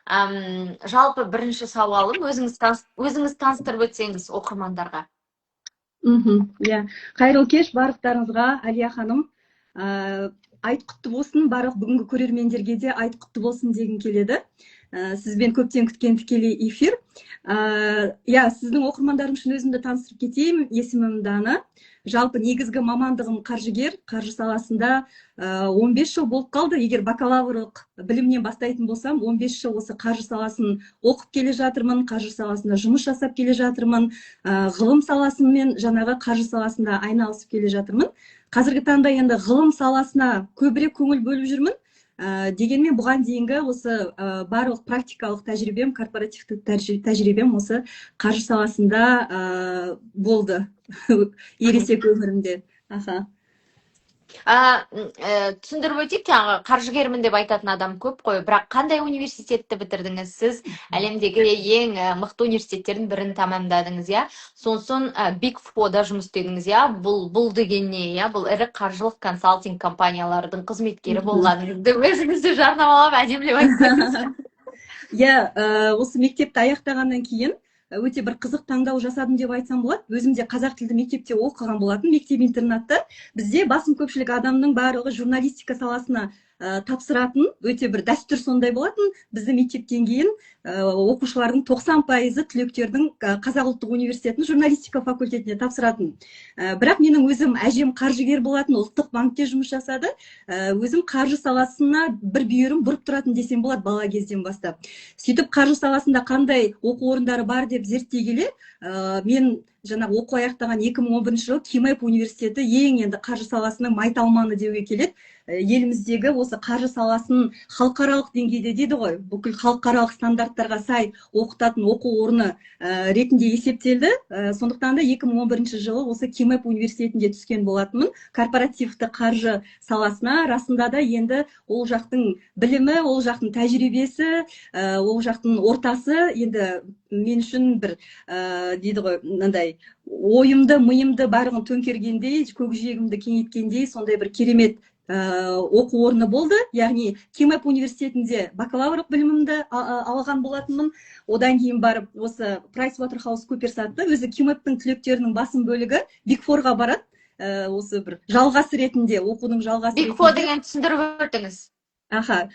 Жалпы бірінші сауалым, өзіңіз таныстырып өтсеңіз оқырмандарға. Иә, қайырлы кеш барлықтарыңызға, Әлия ханым. Айт құтты болсын, барлық бүгінгі көрермендерге де айт құтты болсын дегім келеді. Сізбен көптен күткен тікелей эфир. Иә, сіздің оқырмандарым үшін өзімді таныстырып кетейін. Есімім Дана. Жалпы негізгі мамандығым қаржыгер, қаржы саласында 15 жыл болып қалды. Егер бакалаврлық білімнен бастайтын болсам, 15 жыл осы қаржы саласын оқып келе жатырмын, қаржы саласында жұмыс жасап келе жатырмын, ғылым саласымен жаңағы қаржы саласында айналысып келе жатырмын. Қазіргі таңда енді ғылым саласына көбірек көңіл бөліп жүрмін. Дегенмен бұған дейінгі осы барлық практикалық тәжірибем, корпоративтік тәжірибем осы қаржы саласында болды ересек өмірімде. Түсіндіріп өтейік, жаңағы қаржыгермін деп айтатын адам көп қой, бірақ қандай университетті бітірдіңіз? Сіз әлемдегі ең мықты университеттердің бірін тамамдадыңыз, иә? Сосын Big Four'да жұмыс істедіңіз, иә? Бұл деген не, иә? Бұл ірі қаржылық консалтинг компаниялардың қызметкері болғаныңызды өзіңізді жарнамалап әдемілеп айтсаңыз. Иә, осы мектепті аяқтағаннан кейін өте бір қызық таңдау жасадым деп айтсам болады. Өзім де қазақ тілді мектепте оқыған болатын, мектеп интернатта. Бізде басым көпшілік адамның барлығы журналистика саласына тапсыратын, өте бір дәстүр сондай болатын. Бізді мектептен кейін оқушылардың 90% түлектердің Қазақ ұлттық университетінің журналистика факультетіне тапсыратын. Бірақ менің өзім әжем қаржыгер болатын, ұлттық банкте жұмыс жасады. Өзім қаржы саласына бір бүйірім бұрып тұратын десем болады бала кезден бастап. Сөйтіп қаржы саласында қандай оқу орындары бар деп зерттей келе, мен жаңағы оқу аяқтаған 2011 жылы Кимэп университеті ең енді қаржы саласының майталманы деуге келеді. Еліміздегі осы қаржы саласын халықаралық деңгейде дейді ғой, бүкіл халықаралық стандарттарға сай оқытатын оқу орны ретінде есептелді. Сондықтан да 2011 жылы осы Кимэп университетінде түскен болатынмын. Корпоративті қаржы саласына расында да енді ол жақтың білімі, ол жақтың тәжірибесі, ол жақтың ортасы енді мен үшін бір дейді ғой, мынандай ойымды, миымды барлығын төңкергендей, көкжиегімді кеңейткендей, сондай бір керемет оқу орны болды. Яғни Кимэп университетінде бакалаврлық білімімді алған болатынмын. Одан кейін барып осы PricewaterhouseCoopers атты, өзі Кимэптің түлектерінің басым бөлігі Big Fourға барады. Осы бір жалғас ретінде, оқудың жалғасы ретінде. Big Four деген түсіндіріп өтіңіз.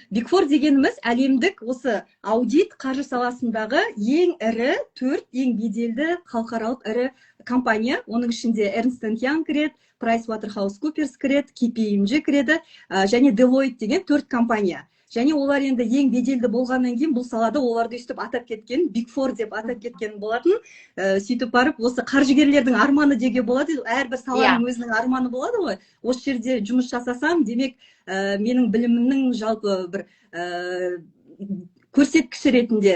Big Four дегеніміз әлемдік осы аудит қаржы саласындағы ең ірі, 4 ең беделді халықаралық ірі компания. Оның ішінде Ernst & Young кіреді, PricewaterhouseCoopers кіреді, KPMG кіреді, және Deloitte деген 4 компания. Және олар енді ең беделді болғаннан кейін бұл салада оларды өстіп атап кеткен, Big Four деп атап кеткен болатын. Сөйтіп барып, осы қаржыгерлердің арманы деуге болады. Әрбір саланың өзінің арманы болады ғой. Осы жерде жұмыс жасасам, демек менің білімімнің жалпы бір көрсеткіші ретінде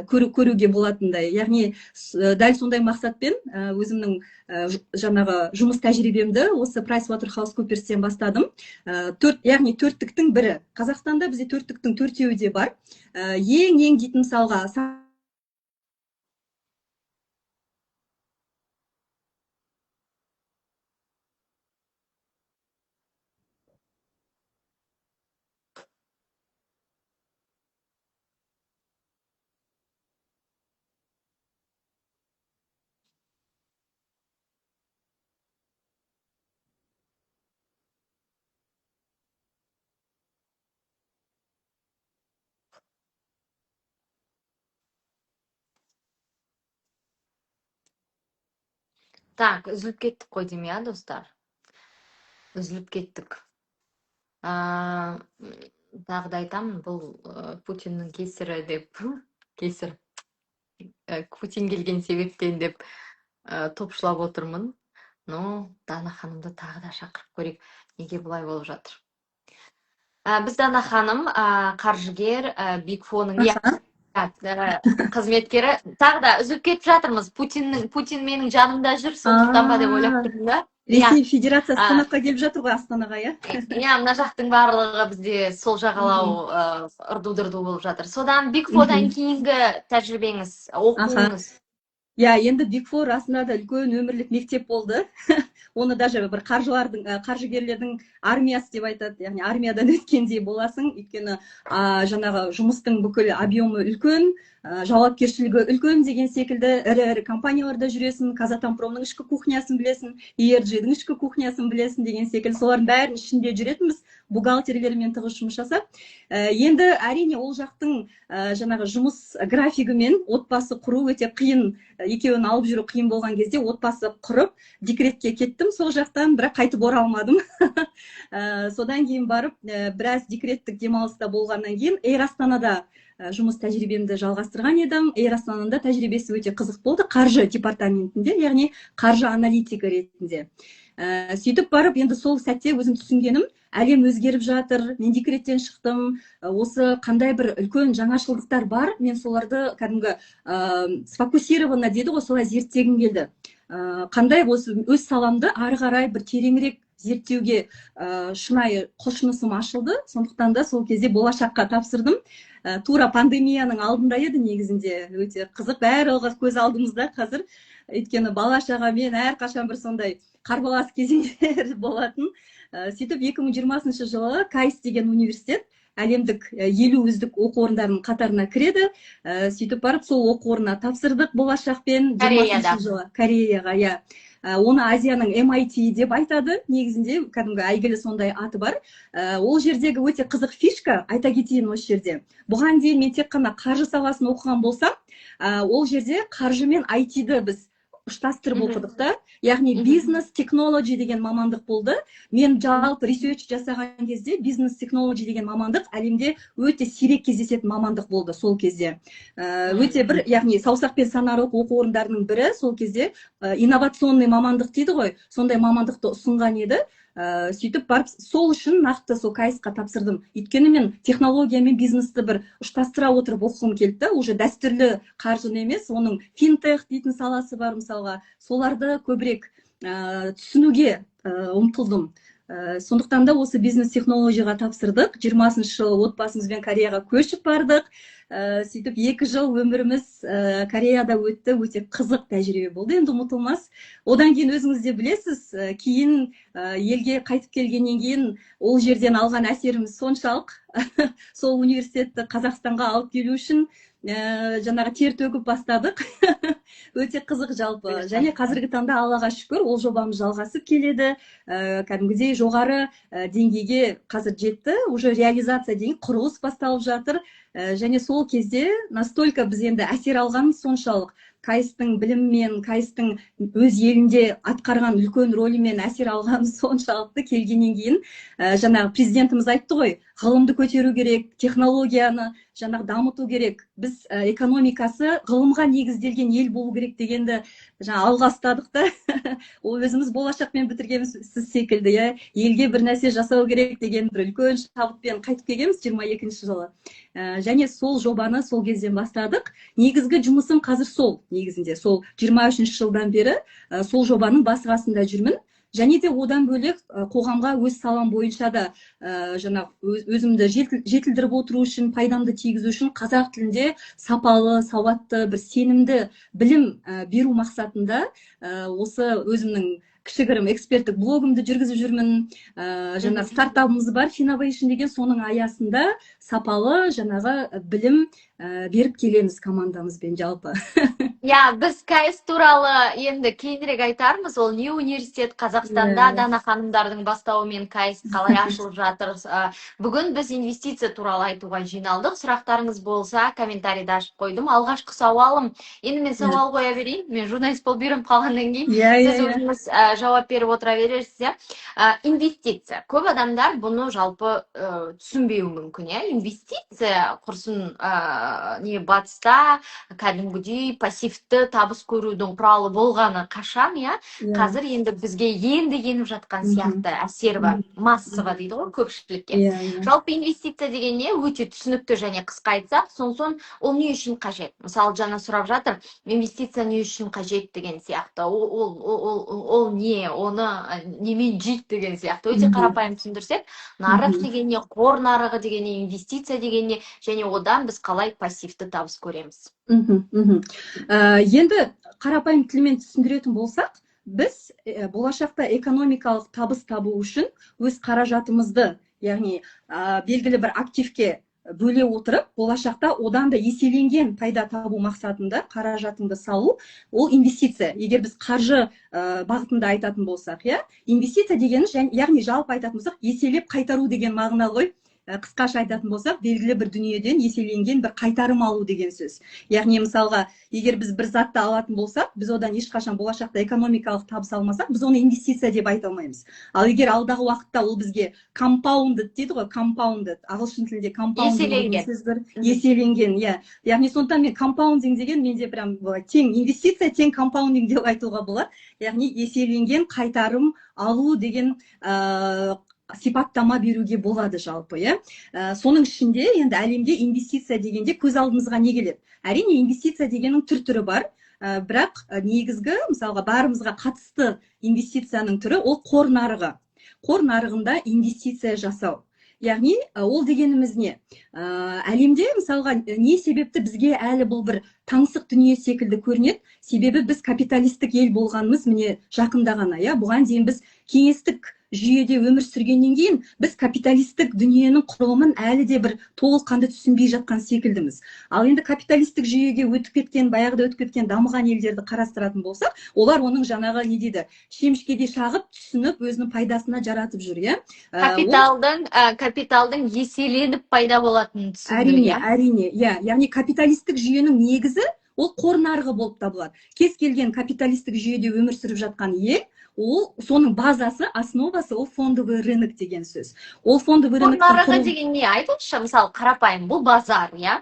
көруге болатындай. Яғни дәл сондай мақсатпен өзімнің жаңағы жұмыс тәжірибемді осы PricewaterhouseCoopers'тен бастадым. Яғни төрттіктің бірі. Қазақстанда бізде төрттіктің төртеуі де бар. Ең дейтін мысалға Так, үзіліп кеттік қой деймін, иә, достар? Үзіліп кеттік. Тағы да айтамын, бұл Путиннің кесірі деп, кесір, Путин келген себептен деп топшылап отырмын. Но Дана ханымды тағы да шақырып көрейік, неге бұлай болып жатыр. Біз Дана ханым қаржыгер, Big Four'ның қызметкері. Тағы да үзіліп кетіп жатырмыз. Путин менің жанымда жүр, сондықтан ба деп ойлап тұрмын да. Ресей Федерациясы қонаққа келіп жатыр ғой, Астанаға, иә? Иә, мына жақтың барлығы бізде сол жағалау ырду-дырду болып жатыр. Содан Big Four'дан кейінгі тәжірибеңіз, оқуыңыз. енді Big Four расында да үлкен өмірлік мектеп болды. Оны даже бір қаржыгерлердің армиясы деп айтады. Яғни армиядан өткендей боласың. Өйткені жаңағы жұмыстың бүкіл объемы үлкен, жауапкершілігі үлкен деген секілді ірі компанияларда жүресің, Казатомпромның ішкі кухнясын білесің, ERG-дің ішкі кухнясын білесің деген секілді. Солардың бәрінің ішінде жүретінбіз, бухгалтерлермен тығыз жұмыс жасап. Енді әрине ол жақтың жаңағы жұмыс графигімен отбасы құру өте қиын. Екеуін алып жүру қиын болған кезде отбасы құрып декретке кеттім сол жақтан, бірақ қайтып оралмадым. Содан кейін барып біраз декреттік демалыста болғаннан кейін Эйр Астанада жұмыс тәжірибемді жалғастырған едім. Эйр Астананың да тәжірибесі өте қызық болды, қаржы департаментінде, яғни қаржы аналитигі ретінде. Сөйтіп барып, енді сол сәтте өзім түсінгенім, әлем өзгеріп жатыр, мен декреттен шықтым, осы қандай бір үлкен жаңашылдықтар бар, мен соларды кәдімгі сфокусировано дейді ғой, солай зерттегім келді. Қандай өз саламды ары қарай бір тереңірек зерттеуге шынайы құлшынысым ашылды. Сондықтан да сол кезде болашаққа тапсырдым. Тура пандемияның алдында еді негізінде, өте қызық, барлығы көз алдымызда қазір. Өйткені бала-шағамен әрқашан бір сондай қарбалас кезеңдер болатын. Сөйтіп 2020 жылы KAIST деген университет әлемдік 50 үздік оқу орындарының қатарына кіреді. Сөйтіп барып сол оқу орнына тапсырдық болашақпен 20 жылы Кореяға. Оны Азияның MIT деп айтады, негізінде кәдімгі әйгілі сондай аты бар. Ол жердегі өте қызық фишка, айта кетейін осы жерде. Бұған дейін мен тек қана қаржы саласын оқыған болсам, ол жерде қаржы мен IT-ді біз ұштастырып оқыдық та. Яғни бизнес технологи деген мамандық болды. Мен жалпы ресерч жасаған кезде бизнес технологи деген мамандық әлемде өте сирек кездесетін мамандық болды сол кезде. Өте бір, яғни саусақпен санарлық оқу орындарының бірі сол кезде инновационный мамандық дейді ғой, сондай мамандықты ұсынған еді. Сөйтіп барып сол үшін нақты сол KAIST-қа тапсырдым. Өйткені мен технология мен бизнесті бір ұштастыра отырып оқығым келді. Уже дәстүрлі қаржыны емес, оның финтех дейтін саласы бар мысалға. Соларды көбірек түсінуге ұмтылдым. Сондықтан да осы бизнес технологияға тапсырдық. 20 жылы отбасымызбен Кореяға көшіп бардық. Сөйтіп 2 жыл өміріміз Кореяда өтті, өте қызық тәжірибе болды, енді ұмытылмас. Одан кейін өзіңіз де білесіз, кейін елге қайтып келгеннен кейін ол жерден алған әсеріміз соншалық, сол университетті Қазақстанға алып келу үшін жаңағы тер төгіп бастадық. Өте қызық жалпы. Және қазіргі таңда Аллаға шүкір, ол жобамыз жалғасып келеді. Кәдімгідей жоғары деңгейге қазір жетті. Уже реализация деген құрылыс басталып жатыр. Және сол кезде настолько біз енді әсер алғанымыз соншалық. KAIST-тың біліммен, KAIST-тың өз елінде атқарған үлкен ролімен әсер алғанымыз соншалықты келгеннен кейін, жаңағы президентіміз айтты ғой, ғылымды көтеру керек, технологияны жаңағы дамыту керек. Біз экономикасы ғылымға негізделген ел болу керек дегенді алға ұстадық та. Ол өзіміз болашақпен бітіргенбіз сіз секілді, елге бір нәрсе жасау керек деген бір үлкен шабытпен қайтып келгенбіз 22 жылы. Және сол жобаны сол кезден бастадық. Негізгі жұмысым қазір сол, негізінде сол 23 жылдан бері сол жобаның басы-қасында жүрмін. Және де одан бөлек қоғамға өз салам бойынша да өзімді жетілдіріп отыру үшін, пайдамды тигізу үшін қазақ тілінде сапалы, сауатты, бір сенімді білім беру мақсатында осы өзімнің кішігірім эксперттік блогымды жүргізіп жүрмін. Жаңағы стартапымыз бар, Finovation деген, соның аясында сапалы жаңағы білім беріп келеміз командамызбен жалпы. Біз KAIST туралы енді кейінірек айтармыз. Ол не университет, Қазақстанда Дана ханымдардың бастауымен KAIST қалай ашылып жатыр. Бүгін біз инвестиция туралы айтуға жиналдық. Сұрақтарыңыз болса, комментарийді ашып қойдым. Алғашқы сауалым, енді мен сауал қоя берейін. Мен журналист болып үйреніп қалғаннан кейін, сіз өзіңіз жауап беріп отыра бересіз. Инвестиция. Көп адамдар бұны жалпы түсінбеуі мүмкін. Инвестиция құрсын не батыста кәдімгідей пассивті табыс көрудің құралы болғаны қашан, қазір енді бізге енді еніп жатқан сияқты әсер бар, массаға дейді ғой, көпшілікке. Жалпы инвестиция деген не? Өте түсінікті және қысқа айтсақ, соң ол не үшін қажет? Мысалы, жаңа сұрап жатыр, инвестиция не үшін қажет деген сияқты. Ол не не, оны немен жейді деген сияқты. Өте қарапайым түсіндірсек, нарық деген не, қор нарығы деген не, инвестиция деген не, және одан біз қалай пассивті табыс көреміз. Енді қарапайым тілмен түсіндіретін болсақ, біз болашақта экономикалық табыс табу үшін өз қаражатымызды, яғни белгілі бір активке бөле отырып, болашақта одан да еселенген пайда табу мақсатында қаражатыңды салу, ол инвестиция. Егер біз қаржы бағытында айтатын болсақ, инвестиция дегеніміз, яғни жалпы айтатын болсақ, еселеп қайтару деген мағына ғой. Қысқаша айтатын болсақ, белгілі бір дүниеден еселенген бір қайтарым алу деген сөз. Яғни мысалға, егер біз бір затты алатын болсақ, біз одан ешқашан болашақта экономикалық табыс алмасақ, біз оны инвестиция деп айта алмаймыз. Ал егер алдағы уақытта ол бізге compounded дейді ғой, compounded, ағылшын тілінде compounding деген сөз бар, еселенген, яғни сондықтан мен compounding деген менде прям тең инвестиция, тең compounding деп айтуға болады. Яғни еселенген қайтарым алу деген сипаттама беруге болады жалпы, соның ішінде енді әлемде инвестиция дегенде көз алдымызға не келеді? Әрине инвестиция дегеннің түрі бар, бірақ негізгі, мысалға барымызға қатысты инвестицияның түрі ол қор нарығы. Қор нарығында инвестиция жасау. Яғни ол дегеніміз не? Әлемде мысалға не себепті бізге әлі бұл бір таңсық дүние секілді көрінеді? Себебі біз капиталистік ел болғанымыз міне жақында ғана, бұған дейін біз кеңестік жүйеде өмір сүргеннен кейін біз капиталистік дүниенің құрылымын әлі де бір толыққанды түсінбей жатқан секілдіміз. Ал енді капиталистік жүйеге баяғыда өтіп кеткен дамыған елдерді қарастыратын болсақ, олар оның жаңағы не дейді, шемішкеде шағып түсініп өзінің пайдасына жаратып жүр, капиталдың еселеніп пайда болатынын түсіндіру. Әрине, яғни капиталистік жүйенің негізі ол қор нарығы болып табылады. Кез келген капиталистік жүйеде өмір сүріп жатқан ел, ол соның базасы, основасы ол фондовый рынок деген сөз. Ол фондовый рынок нарығы деген не айтыңызшы, мысалы қарапайым, бұл базар, Мен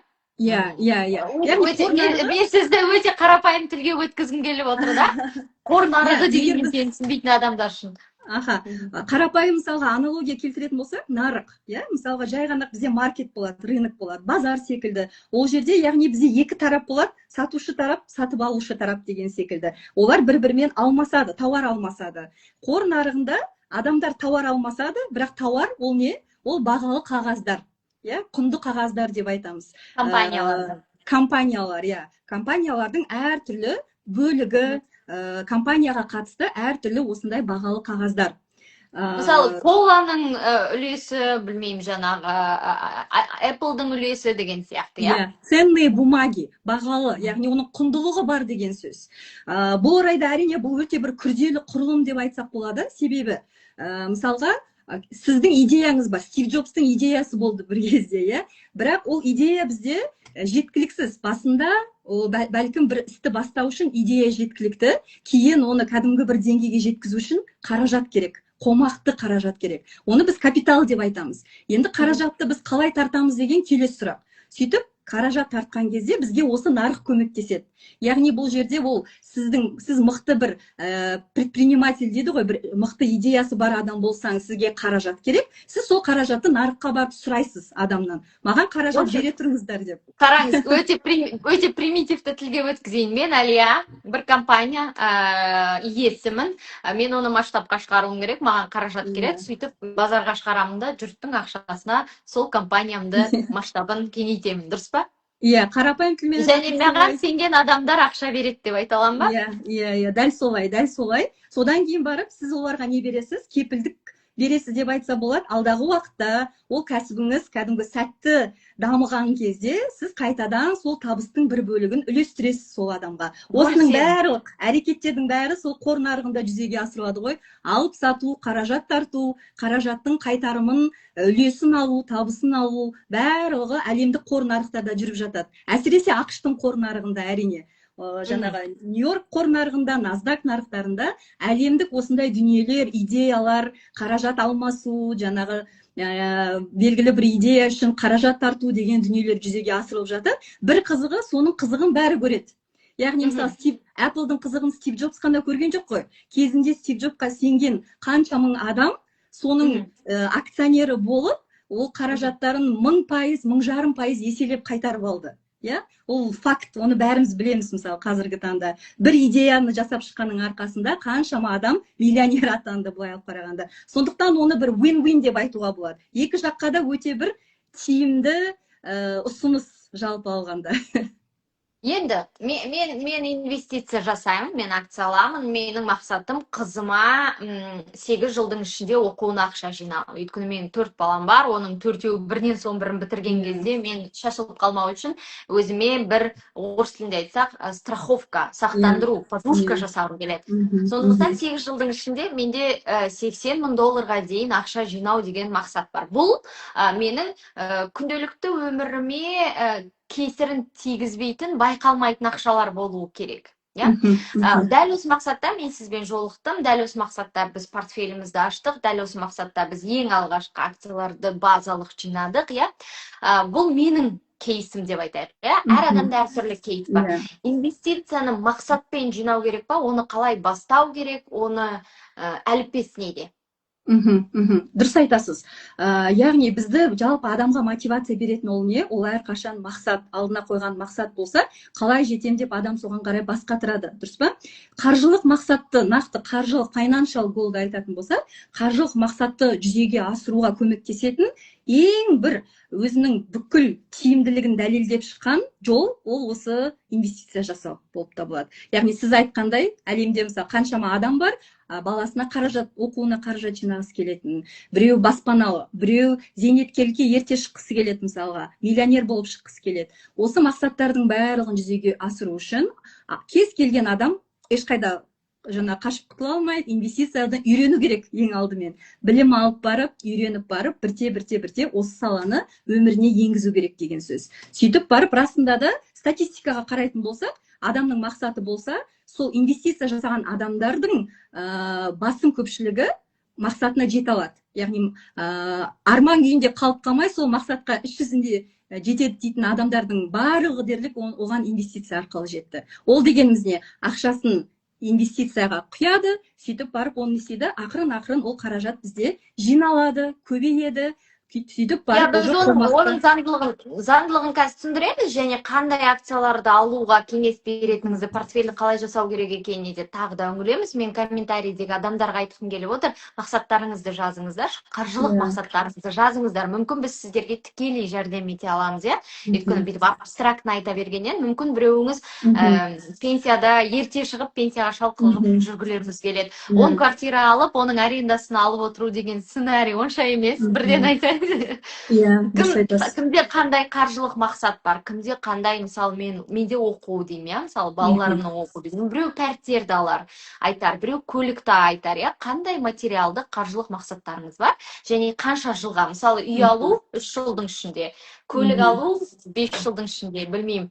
сізді өте қарапайым тілге өткізгім келіп отыр да. Қор нарығы деген түсінбейтін адамдар үшін. Қарапайым мысалға аналогия келтіретін болсақ, нарық, мысалға жай ғана бізде маркет болады, рынок болады, базар секілді. Ол жерде, яғни бізде екі тарап болады, сатушы тарап, сатып алушы тарап деген секілді. Олар бір-бірімен алмасады, тауар алмасады. Қор нарығында адамдар тауар алмасады, бірақ тауар ол не? Ол бағалы қағаздар, құнды қағаздар деп айтамыз. Компаниялардың әртүрлі бөлігі, компанияға қатысты әртүрлі осындай бағалы қағаздар. Мысалы, коланың үлесі, білмеймін жаңағы, Apple-дың үлесі деген сияқты, Ценные бумаги, бағалы, яғни оның құндылығы бар деген сөз. Бұл орайда әрине бұл өте бір күрделі құрылым деп айтсақ болады, себебі мысалға сіздің идеяңыз бар, Стив Джобстың идеясы болды бір кезде, бірақ ол идея бізде жеткіліксіз. Басында бәлкім бір істі бастау үшін идея жеткілікті, кейін оны кәдімгі бір деңгейге жеткізу үшін қаражат керек, қомақты қаражат керек. Оны біз капитал деп айтамыз. Енді қаражатты біз қалай тартамыз деген келесі сұрақ. Сөйтіп, қаражат тартқан кезде бізге осы нарық көмектеседі. Яғни бұл жерде сіз мықты бір предприниматель дейді ғой, бір мықты идеясы бар адам болсаңыз, сізге қаражат керек, сіз сол қаражатты нарыққа барып сұрайсыз адамнан. Маған қаражат бере тұрыңыздар деп. Қараңыз, өте примитивті тілге өткізейін. Мен Әлия, бір компания иесімін. Мен оны масштабқа шығаруым керек, маған қаражат керек. Сөйтіп базарға шығарамын да, жұрттың ақшасына сол компаниямды масштабын кеңейтемін, дұрыс па? Қарапайым тілмен. Және маған сенген адамдар ақша береді деп айта аламын ба? Дәл солай. Содан кейін барып, сіз оларға не бересіз? Кепілдік бересіз деп айтса болады. Алдағы уақытта ол кәсібіңіз кәдімгі сәтті дамыған кезде, сіз қайтадан сол табыстың бір бөлігін үлестіресіз сол адамға. Осының барлық әрекеттердің бәрі сол қор нарығында жүзеге асырылады ғой. Алып сату, қаражат тарту, қаражаттың қайтарымын, үлесін алу, табысын алу, барлығы әлемдік қор нарықтарда жүріп жатады. Әсіресе ақш-тың қор нарығында әрине. Жаңағы Нью-Йорк қор нарығында, Насдак нарықтарында әлемдік осындай дүниелер, идеялар, қаражат алмасу, жаңағы белгілі бір идея үшін қаражат тарту деген дүниелер жүзеге асырылып жатыр. Бір қызығы, соның қызығын бәрі көреді. Яғни мысалы Apple-дың қызығын Стив Джобс қана көрген жоқ қой. Кезінде Стив Джобсқа сенген қанша мың адам соның акционері болып, ол қаражаттарын 1000%, 1000.5% еселеп қайтарып алды. иә, ол факт, оны бәріміз білеміз. Мысалы қазіргі таңда бір идеяны жасап шыққанның арқасында қаншама адам миллионер атанды, былай алып қарағанда. Сондықтан оны бір win-win деп айтуға болады. Екі жаққа да өте бір тиімді ұсыныс жалпы алғанда. Енді мен инвестиция жасаймын, мен акция аламын. Менің мақсатым қызыма 8 жылдың ішінде оқуына ақша жинау. Өйткені менің 4 балам бар, оның 4-еуі бірінен соң бірін бітірген кезде мен шашылып қалмау үшін өзіме бір, орыс тілінде айтсақ, страховка, сақтандыру, подушка жасағым келеді. Сондықтан 8 жылдың ішінде менде $80 000 дейін ақша жинау деген мақсат бар. Бұл менің күнделікті өміріме кесірін тигізбейтін, байқалмайтын ақшалар болуы керек. Дәл осы мақсатта мен сізбен жолықтым, дәл осы мақсатта біз портфелімізді аштық, дәл осы мақсатта біз ең алғашқы акцияларды базалық жинадық. Бұл менің кейсім деп айтайық. Әр адамда әртүрлі кейс бар. Инвестицияны мақсатпен жинау керек па, оны қалай бастау керек, оны әліппесі неде? Дұрыс айтасыз. Яғни бізді жалпы адамға мотивация беретін ол не? Ол әрқашан мақсат, алдына қойған мақсат болса, қалай жетем деп адам соған қарай бас қатырады, дұрыс па? Қаржылық мақсатты, нақты қаржылық financial goal-ды айтатын болса, қаржылық мақсатты жүзеге асыруға көмектесетін ең бір өзінің бүкіл тиімділігін дәлелдеп шыққан жол ол осы инвестиция жасау болып табылады. Яғни сіз айтқандай, әлемде мысалы қаншама адам бар, баласына қаражат, оқуына қаражат жинағысы келетін, біреу баспаналы, біреу зейнеткерлікке ерте шыққысы келеді, мысалға миллионер болып шыққысы келеді. Осы мақсаттардың барлығын жүзеге асыру үшін кез келген адам ешқайда қашып құтыла алмайды, инвестициядан үйрену керек ең алдымен. Білім алып барып, үйреніп барып, бірте осы саланы өміріне енгізу керек деген сөз. Сөйтіп барып, расында да статистикаға қарайтын болсақ, адамның мақсаты болса, сол инвестиция жасаған адамдардың басым көпшілігі мақсатына жете алады. Яғни арман күйінде қалып қалмай, сол мақсатқа іс жүзінде жетеді дейтін адамдардың барлығы дерлік оған инвестиция арқылы жетті. Ол дегеніміз не? Ақшасын инвестицияға құяды, сөйтіп барып оны істейді, ақырын ол қаражат бізде жиналады, көбейеді, сөйтіп барып біз оның заңдылығын қазір түсіндіреміз, және қандай акцияларды алуға кеңес беретініңізді, портфельді қалай жасау керек екеніне де тағы да үңілеміз. Мен комментарийдегі адамдарға айтқым келіп отыр, мақсаттарыңызды жазыңыздар, қаржылық мақсаттарыңызды жазыңыздар. Мүмкін біз сіздерге тікелей жәрдем ете аламыз, өйткені бүйтіп абстрактны айта бергеннен мүмкін біреуіңіз пенсияда ерте шығып пенсияға шалқылып жүргілеріңіз келеді. 10 квартира алып, оның арендасын алып отыру деген сценарий онша емес, бірден айтайын. Кімде қандай қаржылық мақсат бар, кімде қандай, мысалы менде оқу деймін, мысалы балаларымның оқу деймін, біреу пәтерді алар айтар, біреу көлікті айтар, қандай материалды қаржылық мақсаттарыңыз бар, және қанша жылға, мысалы үй алу 3 жылдың ішінде, көлік алу 5 жылдың ішінде, білмеймін,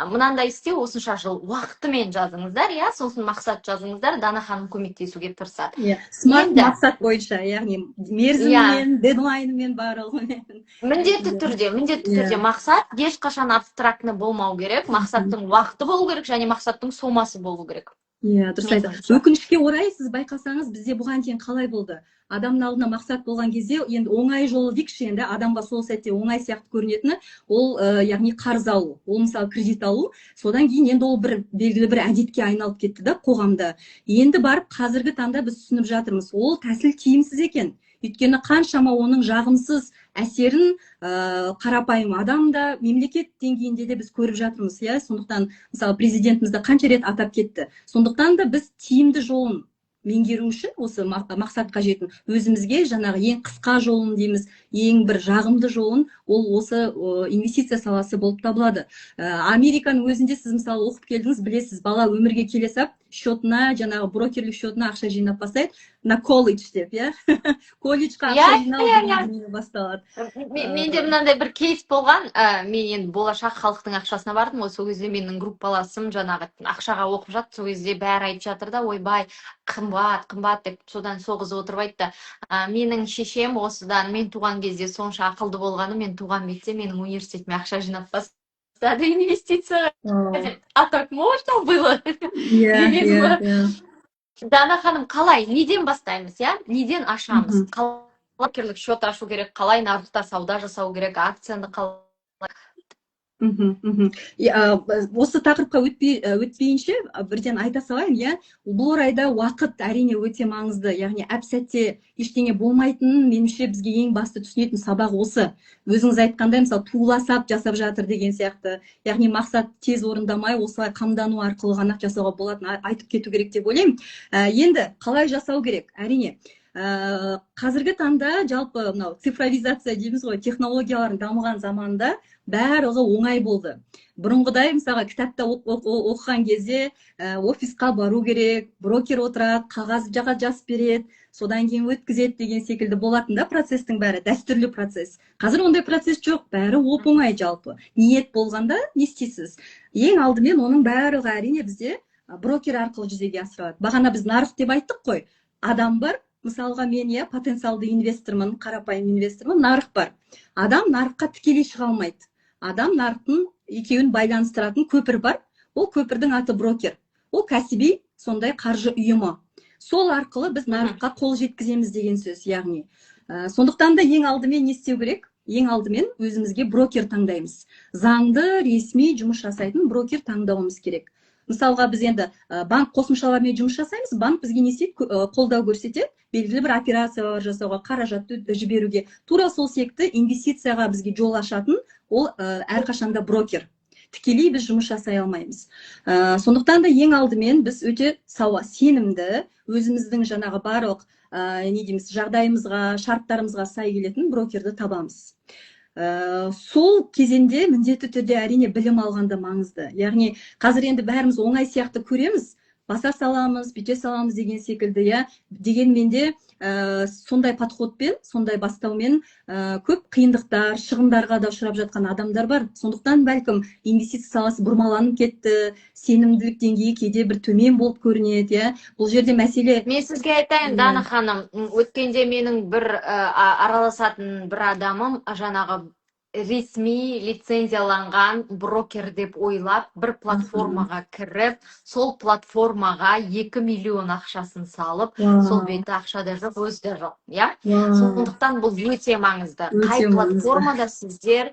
мынандай істе осынша жыл уақытымен жазыңыздар, сосын мақсат жазыңыздар, Дана ханым көмектесуге тырысады. Смарт мақсат бойынша, яғни мерзіммен, дедлайнымен барлығымен. Міндетті түрде мақсат ешқашан абстрактны болмау керек, мақсаттың уақыты болу керек, және мақсаттың сомасы болу керек. Дұрыс айтасыз. Өкінішке орай, сіз байқасаңыз, бізде бұған дейін қалай болды? Адамның алдына мақсат болған кезде, енді оңай жолы дейікші, енді адамға сол сәтте оңай сияқты көрінетіні, ол яғни қарыз алу, ол мысалы кредит алу, содан кейін енді ол бір белгілі бір әдетке айналып кетті да қоғамда. Енді барып қазіргі таңда біз түсініп жатырмыз, ол тәсіл тиімсіз екен. Өйткені қаншама оның жағымсыз әсерін қарапайым адамда, мемлекет деңгейінде де біз көріп жатырмыз. Сондықтан мысалы президентімізді қанша рет атап кетті. Сондықтан да біз тиімді жолын меңгеру үшін осы мақсатқа жетін өзімізге жаңағы ең қысқа жолын дейміз, ең бір жағымды жолын ол осы инвестиция саласы болып табылады. Американың өзінде сіз мысалы оқып келдіңіз, білесіз, бала өмірге келе сап, счетына, жаңағы брокерлік счетына ақша жинап бастайды, на колледж деп, колледжға ақша жинау басталады. Менде мынандай бір кейс болған, мен енді болашақ халықтың ақшасына бардым, сол кезде менің группаласым жаңағы ақшаға оқып жатты, сол кезде бәрі айтып жатыр да, ойбай, қымбат деп содан соғызып отырып айтты. Менің шешем осыдан мен туған кезде сонша ақылды болғаны, мен туған бетте менің университетіме ақша жинап бастады, инвестиция. А так можно было? Дана ханым, қалай, неден бастаймыз, неден ашамыз? Қалай счет ашу керек, қалай нарықта сауда жасау керек, акцияны қалай? Осы тақырыпқа өтпейінше бірден айта салайын, иә, бұл орайда уақыт әрине өте маңызды, яғни әп сәтте ештеңе болмайтынын меніңше бізге ең басты түсінетін сабақ осы. Өзіңіз айтқандай, мысалы туласап жасап жатыр деген сияқты, яғни мақсат тез орындамай осылай қамдану арқылы ғана жасауға болатынын айтып кету керек деп ойлаймын. Енді қалай жасау керек? Әрине қазіргі таңда жалпы мынау цифровизация дейміз ғой, технологиялардың дамыған заманда барлығы оңай болды. Бұрынғыдай мысалға кітапта оқыған кезде офисқа бару керек, брокер отырады, қағаз жаққа жазып береді, содан кейін өткізеді деген секілді болатын да, процестің бәрі дәстүрлі процесс. Қазір ондай процесс жоқ, бәрі оп-оңай жалпы. Ниет болғанда не істейсіз? Ең алдымен оның барлығы әрине бізде брокер арқылы жүзеге асырылады. Бағана біз нарық деп айттық қой. Адам бар, мысалға мен потенциалды инвестормын, қарапайым инвестормын, нарық бар. Адам нарыққа тікелей шыға алмайды. Адам нарықтың екеуін байланыстыратын көпір бар. Ол көпірдің аты брокер. Ол кәсіби сондай қаржы ұйымы. Сол арқылы біз нарыққа қол жеткіземіз деген сөз, яғни. Сондықтан да ең алдымен не істеу керек? Ең алдымен өзімізге брокер таңдаймыз. Заңды, ресми жұмыс жасайтын брокер таңдауымыз керек. Мысалға біз енді банк қосымшаларымен жұмыс жасаймыз, банк бізге не істейді? Қолдау көрсетеді, белгілі бір операциялар жасауға, қаражатты жіберуге. Тура сол секті инвестицияға бізге жол ашатын ол әрқашанда брокер. Тікелей біз жұмыс жасай алмаймыз. Сондықтан да ең алдымен біз өте сенімді, өзіміздің жаңағы барлық жағдайымызға, шарттарымызға сай келетін брокерді табамыз. Сол кезенде міндетті түрде әрине білім алғанда маңызды. Яғни қазір енді бәріміз оңай сияқты көреміз, баса саламыз, бүйте саламыз деген секілді, иә. Дегенмен де сондай подходпен, сондай бастаумен көп қиындықтар, шығындарға да ұшырап жатқан адамдар бар. Сондықтан бәлкім инвестиция саласы бұрмаланып кетті, сенімділік деңгейі кейде бір төмен болып көрінеді, иә. Бұл жерде мәселе. Мен сізге айтайын, Дана ханым, өткенде менің бір араласатын бір адамым жаңағы ресми лицензияланған брокер деп ойлап, бір платформаға кіріп, сол платформаға 2 миллион ақшасын салып, сол бетте ақшада жоқ, өзде жоқ, иә? Сондықтан бұл өте маңызды. Қай платформада сіздер,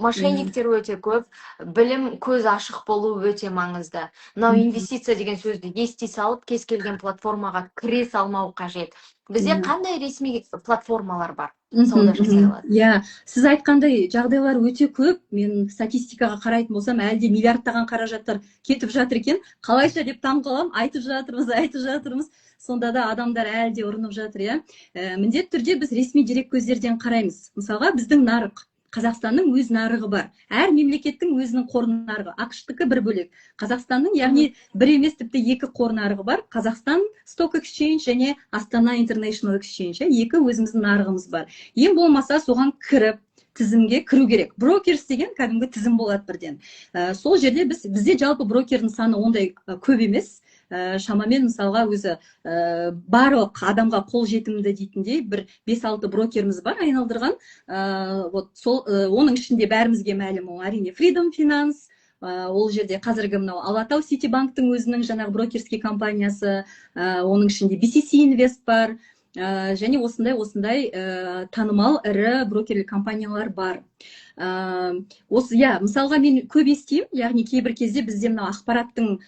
мошенниктер өте көп, білім көз ашық болу өте маңызды. Мынау инвестиция деген сөзді ести салып, кез келген платформаға кіре салмау қажет. Бізде қандай ресми платформалар бар? Сіз айтқандай жағдайлар өте көп. Мен статистикаға қарайтын болсам, әлде миллиардтаған қаражаттар кетіп жатыр екен. Қалайша деп таң қалам, айтып жатырмыз. Сонда да адамдар әлде ұрынып жатыр, міндетті түрде біз ресми дерек көздерден қараймыз. Мысалға біздің нарық, Қазақстанның өз нарығы бар. Әр мемлекеттің өзінің қор нарығы. ақш-тікі бір бөлек. Қазақстанның, яғни бір емес тіпті 2 қор нарығы бар. Қазақстан Stock Exchange және Астана International Exchange. 2 өзіміздің нарығымыз бар. Ең болмаса соған кіріп, тізімге кіру керек. Брокерс деген кәдімгі тізім болады бірден. Сол жерде бізде жалпы брокердің саны ондай көп емес. Шамамен мысалға өзі барлық адамға қол жетімді дейтіндей бір 5-6 брокеріміз бар айналдырған. Оның ішінде бәрімізге мәлім ол әрине Freedom Finance, ол жерде қазіргі мынау Алатау Ситибанктың өзінің жаңағы брокерский компаниясы, оның ішінде BCC Invest бар, және осындай танымал ірі брокерлік компаниялар бар. Мысалға мен көп естимін, яғни кейбір кезде бізде мына ақпараттың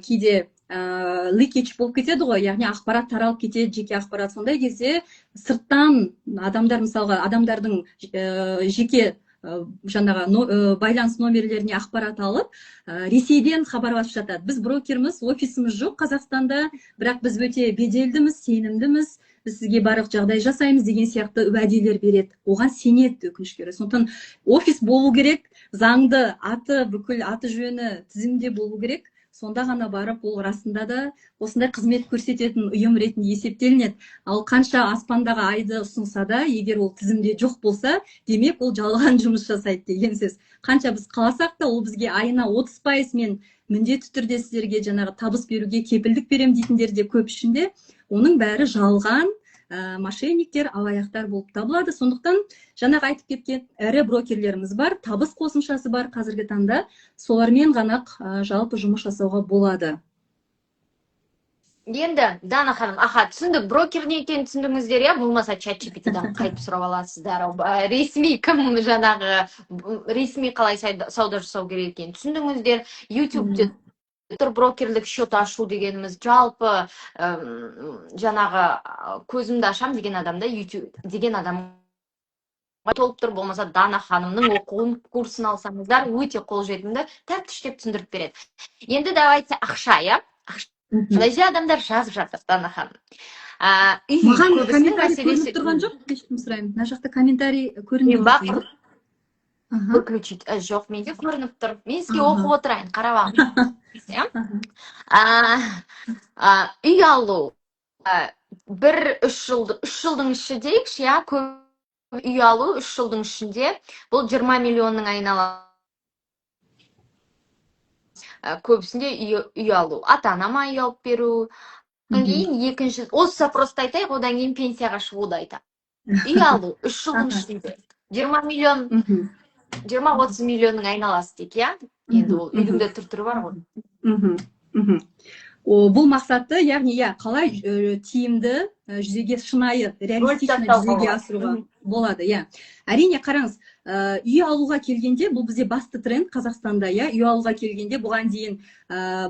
кейде leakage болып кетеді ғой, яғни ақпарат таралып кетеді, жеке ақпарат. Сондай кезде сырттан адамдардың жеке жаңағы байланыс номерлеріне ақпарат алып, Ресейден хабарласып жатады. Біз брокеріміз, офисіміз жоқ Қазақстанда, бірақ біз өте беделдіміз, сенімдіміз, біз сізге барлық жағдай жасаймыз деген сияқты уәделер береді. Оған сенеді өкінішке орай. Сондықтан офис болу керек, заңды бүкіл аты жөні тізімде болу керек. Сонда ғана барып, ол расында да осындай қызмет көрсететін ұйым ретінде есептелінеді. Ал қанша аспандағы айды ұсынса да, егер ол тізімде жоқ болса, демек ол жалған жұмыс жасайды деген сөз. Қанша біз қаласақ та, ол бізге айына 30% мен міндетті түрде сіздерге жаңағы табыс беруге кепілдік берем дейтіндер де көп ішінде. Оның бәрі жалған мошенниктер, алаяқтар болып табылады. Сондықтан жаңағы айтып кеткен ірі брокерлеріміз бар, табыс қосымшасы бар қазіргі таңда. Солармен ғана жалпы жұмыс жасауға болады. Енді Дана ханым, аха, түсіндік, брокер не екенін түсіндіңіздер, иә, болмаса ChatGPT-дан қайтып сұрап аласыздар. Ресми кім жаңағы ресми қалай сауда жасау керек екенін түсіндіңіздер. YouTube-те брокерлік счет ашу дегеніміз жалпы жаңағы көзімді ашам деген адамда YouTube деген адам толып тұр, болмаса Дана ханымның оқуын курсын алсаңыздар, өте қолжетімді, тәптіштеп түсіндіріп береді. Енді давайте ақша, иә? Мына жерде адамдар жазып жатыр, Дана ханым. Маған комментарий көрініп тұрған жоқ, кешірім сұраймын. Мына жақта комментарий көрініп жатыр. Выключить. Жоқ, менде көрініп тұр. Мен сізге оқып отырайын, қарап алыңыз. Үй алу. Бір 3 жылдың іші дейікші, иә, үй алу 3 жылдың ішінде. Бұл 20 миллионның айналасы. Көбісінде үй алу. Ата-анама үй алып беру. Одан кейін екінші, осы запросты айтайық, одан кейін пенсияға шығуды айтайық. Үй алу 3 жылдың ішінде. 20 миллион, 20-30 миллионның айналасы дейік, иә? Енді ол үйдің де түр-түрі бар ғой. Бұл мақсатты, яғни, қалай тиімді жүзеге, шынайы, реалистичный жүзеге асыруға болады, иә. Әрине, қараңыз, үй алуға келгенде, бұл бізде басты тренд Қазақстанда, үй алуға келгенде, бұған дейін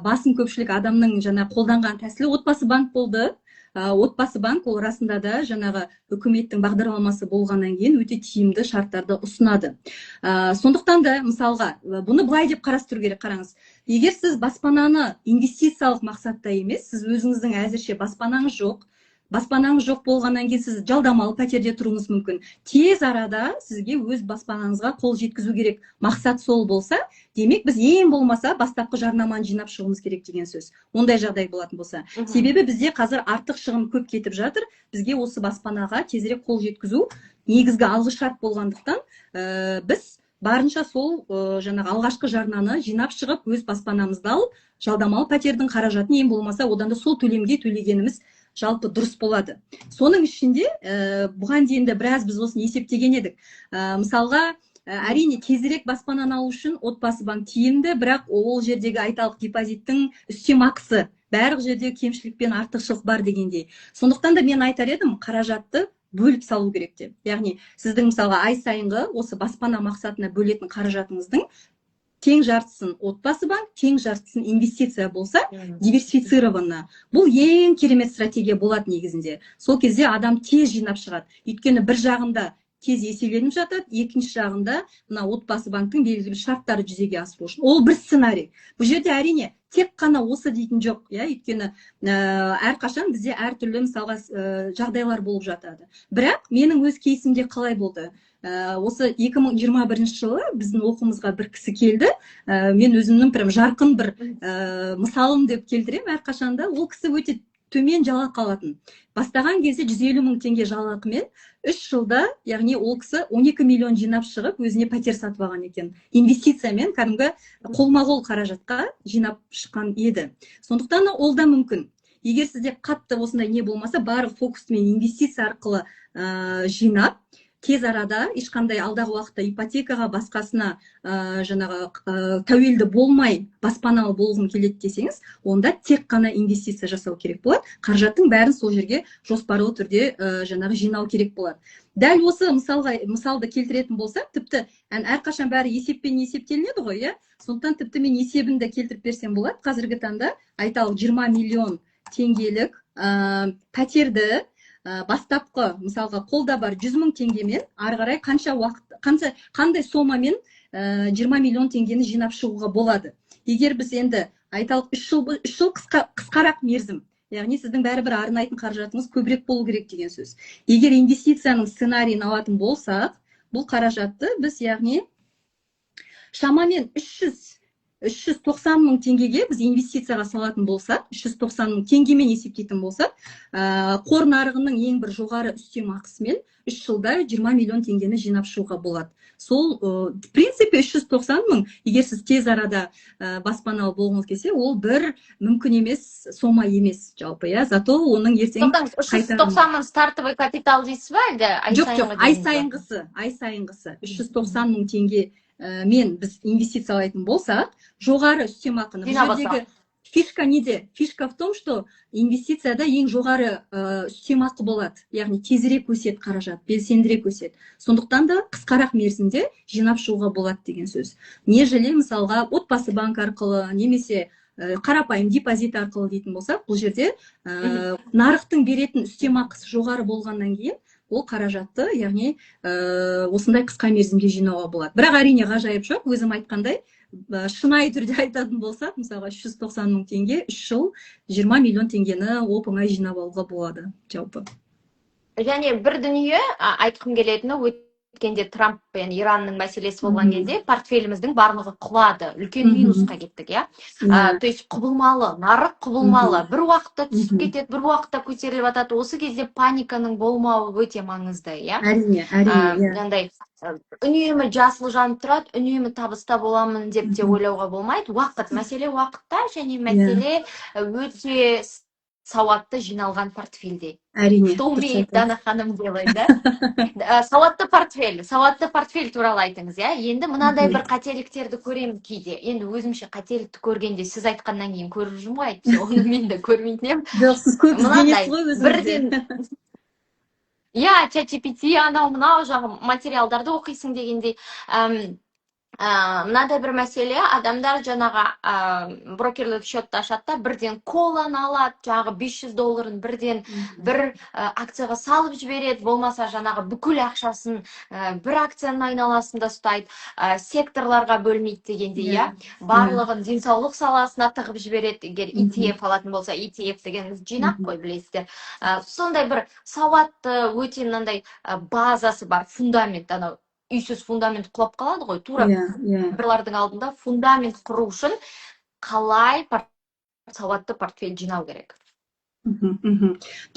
басым көпшілік адамның жаңа қолданған тәсілі отбасы банк болды. Отбасы банк ол расында да жаңағы үкіметтің бағдарламасы болғаннан кейін өте тиімді шарттарды ұсынады. Сондықтан да, мысалға, бұны былай деп қарастыру керек, қараңыз. Егер сіз баспананы инвестициялық мақсатта емес, сіз өзіңіздің әзірше баспанаңыз жоқ болғаннан кейін сіз жалдамалы пәтерде тұруыңыз мүмкін. Тез арада сізге өз баспанаңызға қол жеткізу керек. Мақсат сол болса, демек біз ең болмаса бастапқы жарнаманы жинап шығуымыз керек деген сөз. Ондай жағдай болатын болса. Себебі бізде қазір артық шығын көп кетіп жатыр. Бізге осы баспанаға тезірек қол жеткізу негізгі алғышарт болғандықтан, біз барынша сол жаңағы алғашқы жарнаны жинап шығып, өз баспанамызды алып, жалдамалы пәтердің қаражатын ең болмаса, одан да сол төлемге төлегеніміз жалпы дұрыс болады. Соның ішінде бұған дейін де біраз біз осыны есептеген едік. Мысалға, әрине тезірек баспананы алу үшін отбасы банк тиімді, бірақ ол жердегі айталық депозиттің үстемақысы барлық жерде кемшілік пен артықшылық бар дегендей. Сондықтан да мен айтар едім, қаражатты бөліп салу керек деп. Яғни сіздің мысалға ай сайынғы осы баспана мақсатына бөлетін қаражатыңыздың тең жартысын отбасы банк, тең жартысын инвестиция болса, диверсифицированно. Бұл ең керемет стратегия болады негізінде. Сол кезде адам тез жинап шығады. Өйткені бір жағында тез еселеніп жатады, екінші жағында мына отбасы банктың белгілі бір шарттары жүзеге асыру үшін. Ол бір сценарий. Бұл жерде әрине тек қана осы дейтін жоқ, өйткені әрқашан бізде әртүрлі мысалға жағдайлар болып жатады. Бірақ менің өз кейсімде қалай болды? Осы 2021 жылы біздің оқуымызға бір кісі келді. Мен өзімнің прям жарқын бір мысалым деп келтірем. Әрқашанда ол кісі өте төмен жалақы алатын. Бастаған кезде 150 мың теңге жалақымен 3 жылда, яғни ол кісі 12 миллион жинап шығып, өзіне пәтер сатып алған екен. Инвестициямен кәдімгі қолма-қол қаражатқа жинап шыққан еді. Сондықтан ол да мүмкін. Егер сізде қатты осындай не болмаса, барлық фокусымен инвестиция арқылы жинап, тез арада ешқандай алдағы уақытта ипотекаға, басқасына жаңағы тәуелді болмай баспаналы болғым келеді десеңіз, онда тек қана инвестиция жасау керек болады. Қаражаттың бәрін сол жерге жоспарлы түрде жаңағы жинау керек болады. Дәл осы мысалды келтіретін болсам, тіпті әрқашан бәрі есеппен есептелінеді ғой, сондықтан тіпті мен есебін де келтіріп берсем болады. Қазіргі таңда айталық 20 миллион теңгелік пәтерді бастапқы мысалға қолда бар 100 мың теңгемен ары қарай қандай сомамен 20 миллион теңгені жинап шығуға болады. Егер біз енді айталық 3 жыл қысқарақ мерзім, яғни сіздің бәрібір арнайтын қаражатыңыз көбірек болу керек деген сөз. Егер инвестицияның сценарийін алатын болсақ, бұл қаражатты біз яғни шамамен 390 мың теңгеге біз инвестицияға салатын болсақ, 390 мың теңгемен есептейтін болсақ, қор нарығының ең бір жоғары үстемақысымен 3 жылда 20 миллион теңгені жинап шығуға болады. Сол, в принципе, 390 мың, егер сіз тез арада баспаналы болғыңыз келсе, ол бір мүмкін емес, сома емес жалпы, зато оның ертең қайтарымы. 390 мың стартовый капитал дейсіз ба, әлде ай сайынғысы 390 мың теңге мен біз инвестициялайтын болсақ, жоғары үстемақыны фишка неде? Фишка в том, что инвестицияда ең жоғары үстемақы болады. Яғни тезірек өседі қаражат, белсендірек өседі. Сондықтан да қысқарақ мерзімде жинап шығуға болады деген сөз. Нежели мысалға отбасы банк арқылы немесе қарапайым депозит арқылы дейтін болсақ, бұл жерде нарықтың беретін үстемақысы жоғары болғаннан кейін ол қаражатты, яғни осындай қысқа мерзімде жинауға болады. Бірақ әрине ғажайып жоқ, өзім айтқандай, шынайы түрде айтатын болсақ, мысалға 390 мың теңге 3 жыл 20 миллион теңгені оп-оңай жинап алуға болады жалпы. Және бір дүние айтқым келетіні, өткенде Трамп пен Иранның мәселесі болған кезде портфеліміздің барлығы құлады, үлкен минусқа кеттік, иә. То есть құбылмалы, нарық құбылмалы, бір уақытта түсіп кетеді, бір уақытта көтеріліп жатады. Осы кезде паниканың болмауы өте маңызды, иә. Әрине, Жандай үнемі жасыл жанып тұрады, үнемі табыста боламын деп те ойлауға болмайды. Мәселе уақытта, және мәселе өте сауатты жиналған портфельде. әрине. Что умеет Дана ханым делать, да? Сауатты портфель туралы айтыңыз, иә. Енді мынадай бір қателіктерді көремін кейде. Енді өзімше қателікті көргенде сіз айтқаннан кейін көріп жүрмін ғой, әйтпесе оны мен де көрмейтін едім. Жоқ, сіз көп ізденесіз ғой өзіңізде. Иә, ChatGPT анау мынау жағы материалдарды оқисың дегендей. Мынадай бір мәселе, адамдар жаңағы брокерлік счетты ашады, бірден коланы алады, жағы $500 бірден бір акцияға салып жібереді, болмаса жаңағы бүкіл ақшасын бір акцияның айналасында ұстайды, секторларға бөлмейді дегендей, иә. Барлығын денсаулық саласына тығып жібереді, егер ETF алатын болса, ETF деген жинақ қой, білесіздер. Сондай бір сауатты, өте мынандай базасы бар, фундамент, анау үйсіз фундамент құлап қалады ғой, тура бірлердің алдында фундамент құру үшін қалай сауатты портфель жинау керек.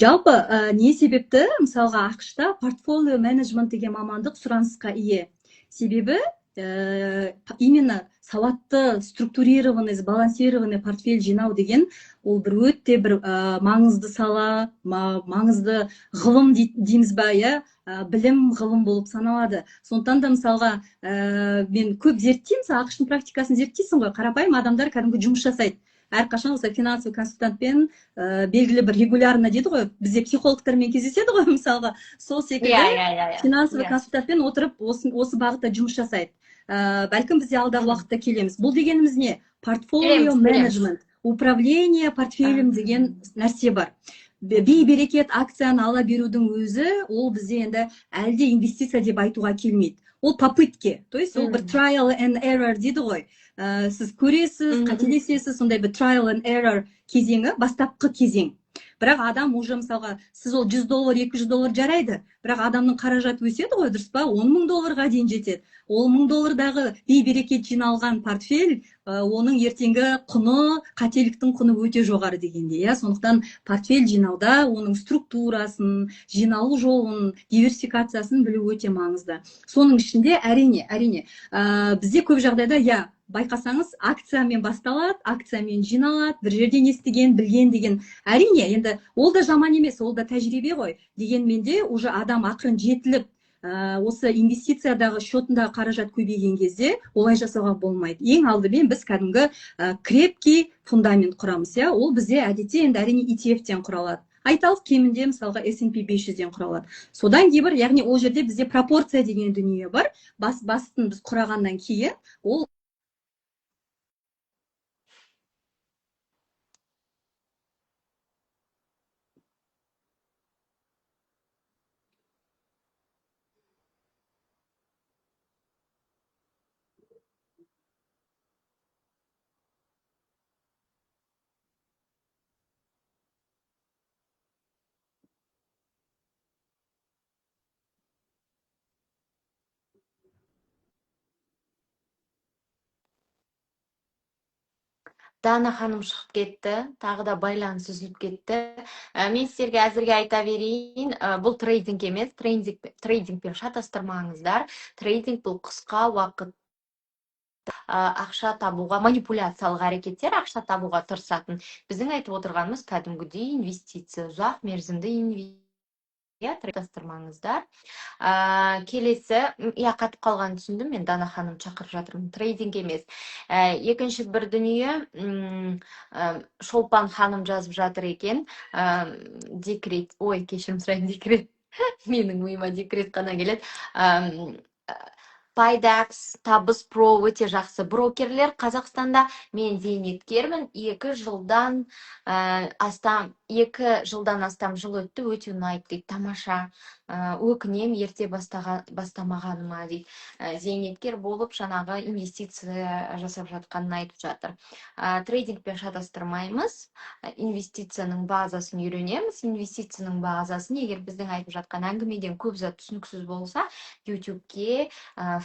Жалпы, не себепті, мысалға ақшта портфолио менеджмент деген мамандық сұранысқа ие. Себебі, именно сауатты, структурированный, сбалансированный портфель жинау деген ол бір өте бір маңызды сала, маңызды ғылым дейміз ба, иә, білім ғылым болып саналады. Сондықтан да мысалға мен көп зерттеймін, ақштың практикасын зерттейсің ғой, қарапайым адамдар кәдімгі жұмыс жасайды. Әрқашан осы финансовый консультантпен белгілі бір регулярно дейді ғой, бізде психологтармен кездеседі ғой, мысалға, сол секілді финансовый консультантпен отырып осы бағытта жұмыс жасайды. Бәлкім бізде алдағы уақытта келеміз. Бұл дегеніміз не? Портфолио менеджмент, управление портфелем деген нәрсе бар. Бей-берекет акцияны ала берудің өзі, ол бізде енді әлде инвестиция деп айтуға келмейді. Ол попытки, то есть ол бір trial and error дейді ғой. Сіз көресіз, қателесесіз, сондай бір trial and error кезеңі, бастапқы кезең. Бірақ адам уже мысалға, сіз ол $100, $200 жарайды, бірақ адамның қаражаты өседі ғой, дұрыс па? $10,000 дейін жетеді. Ол $1000-дағы бей-берекет жиналған портфель, оның ертеңгі құны, қателіктің құны өте жоғары дегенде, иә. Сондықтан портфель жинауда оның структурасын, жиналу жолын, диверсификациясын білу өте маңызды. Соның ішінде әрине, бізде көп жағдайда, иә, байқасаңыз, акциямен басталады, акциямен жиналады, бір жерден естіген, білген деген. Әрине, енді ол да жаман емес, ол да тәжірибе ғой. Дегенмен де уже адам ақырын жетіліп, осы инвестициядағы счетындағы қаражат көбейген кезде олай жасауға болмайды. Ең алдымен біз кәдімгі крепкий фундамент құрамыз, иә. Ол бізде әдетте енді әрине ETF-тен құралады. Айталық кемінде мысалға S&P 500-ден құралады. Содан кейбір, яғни ол жерде бізде пропорция деген дүние бар. Бастын біз құрағаннан кейін ол Дана ханым шығып кетті, тағы да байланыс үзіліп кетті. Мен сіздерге әзірге айта берейін, бұл трейдинг емес, трейдингпен шатастырмаңыздар. Трейдинг бұл қысқа уақыт ақша табуға, манипуляциялық әрекеттер ақша табуға тырысатын. Біздің айтып отырғанымыз кәдімгідей инвестиция, ұзақ мерзімді инвестиция. иә, трейдастырмаңыздар. Келесі, қатып қалғанын түсіндім, мен Дана ханым шақырып жатырмын, трейдинг емес. Екінші бір дүние, Шолпан ханым жазып жатыр екен, декрет, кешірім сұраймын, декрет, менің миыма декрет қана келеді. Пайдакс, Табыс Про өте жақсы брокерлер Қазақстанда. Мен зейнеткермін, 2 жылдан астам жыл өтті, өте ұнайды дейді, тамаша. Өкінем ерте бастамағаныма дейді. Зейнеткер болып жаңағы инвестиция жасап жатқанын айтып жатыр. Трейдингпен шатастырмаймыз, инвестицияның базасын үйренеміз. Инвестицияның базасын егер біздің айтып жатқан әңгімеден көп зат түсініксіз болса, YouTube'ке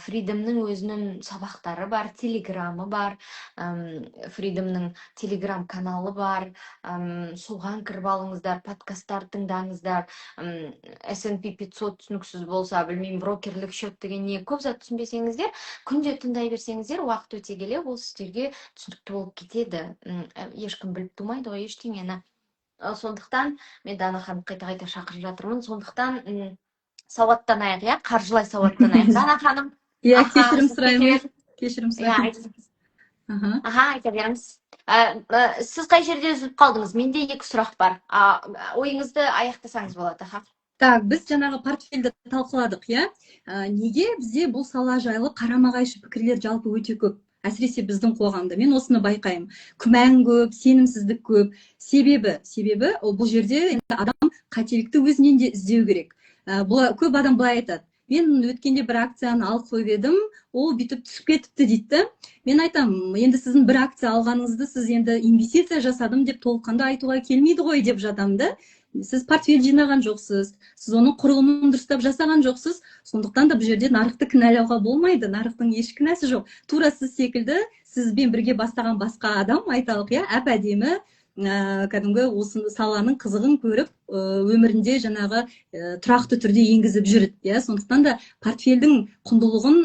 Фридомның өзінің сабақтары бар, телеграмы бар, Фридомның телеграм каналы бар, соған кіріп алыңыздар, подкасттар тыңдаңыздар. S&P 500 түсініксіз болса, білмеймін, брокерлік счет деген не, көп зат түсінбесеңіздер, күнде тыңдай берсеңіздер, уақыт өте келе ол сіздерге түсінікті болып кетеді. Ешкім біліп тумайды ғой ештеңені. Сондықтан мен Дана ханым қайта шақырып жатырмын. Сондықтан сауаттанайық, иә, қаржылай сауаттанайық. Дана ханым, кешірім сұраймын. айта беріңіз. Сіз қай жерде үзіліп қалдыңыз? Менде 2 сұрақ бар. Ойыңызды аяқтасаңыз болады. Так, біз жаңағы портфельді талқыладық, иә? Неге бізде бұл сала жайлы қарама-қайшы пікірлер жалпы өте көп? Әсіресе біздің қоғамда. Мен осыны байқаймын. Күмән көп, сенімсіздік көп. Себебі бұл жерде адам қателікті өзінен де іздеу керек. Көп адам былай айтады: мен өткенде бір акцияны алып қойып едім, ол бүйтіп түсіп кетіпті дейді. Мен айтамын, енді сіздің бір акция алғаныңызды сіз енді инвестиция жасадым деп толыққанда айтуға келмейді ғой деп жатамын да. Сіз портфель жинаған жоқсыз, сіз оның құрылымын дұрыстап жасаған жоқсыз. Сондықтан да бұл жерде нарықты кінәлауға болмайды. Нарықтың еш кінәсі жоқ. Тура сіз секілді сізбен бірге бастаған басқа адам, айталық, иә, әп-әдемі кәдімгі осы саланың қызығын көріп, өмірінде жаңағы тұрақты түрде енгізіп жүрді. иә. Сондықтан да портфельдің құндылығын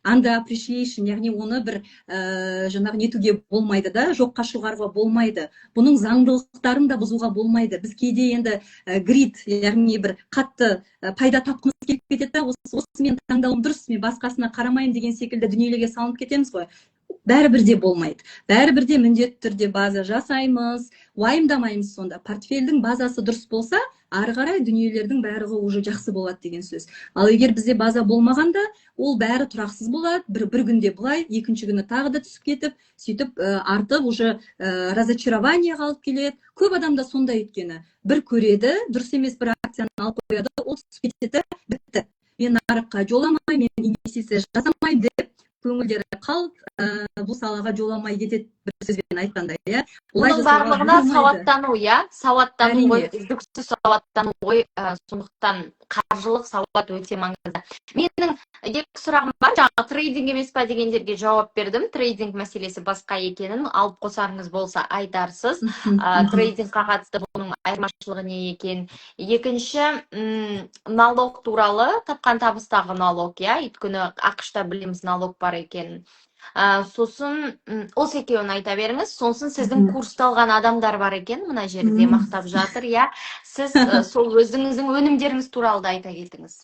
under appreciation, яғни оны бір жаңағы нетуге болмайды да, жоққа шығаруға болмайды. Бұның заңдылықтарын да бұзуға болмайды. Біз кейде енді грид, яғни бір қатты пайда тапқымыз келіп кетеді, осы мен таңдауым дұрыс, мен басқасына қарамайын деген секілді дүниелерге салынып кетеміз ғой. Бәрібірде болмайды. Бәрібірде міндетті түрде база жасаймыз, уайымдамаймыз. Сонда портфельдің базасы дұрыс болса, ары қарай дүниелердің бәрі уже жақсы болады деген сөз. Ал егер бізде база болмағанда, ол бәрі тұрақсыз болады. Бір күнде былай, екінші күні тағы да түсіп кетіп, сөйтіп артып уже разочарование қалып келеді. Көп адамда сондай өйткені. Бір көреді, дұрыс емес бір акцияны алып қояды, ол түсіп кетеді, бітті. Мен нарыққа жоламай, мен инвестиция жасамай деп көңілдері қалып, бұл салаға жоламай кетеді, бір сөзбен айтқанда, иә. Оның барлығына сауаттану, иә, сауаттану ғой, үздіксіз сауаттану ғой, сондықтан қаржылық сауат өте маңызды. Менің 2 сұрағым бар, жаңа трейдинг емес па дегендерге жауап бердім. Трейдинг мәселесі басқа екенін алып қосарыңыз болса айтарсыз. Трейдингқа қатысты бұның айырмашылығы не екен? Екінші, налог туралы, тапқан табыстағы налог, иә, өйткені ақш-та білеміз налог бар екенін. Сосын осы екеуін айта беріңіз. Сосын сіздің курсталған адамдар бар екен, мына жерде мақтап жатыр, иә. Сіз сол өзіңіздің өнімдеріңіз туралы да айта кетіңіз.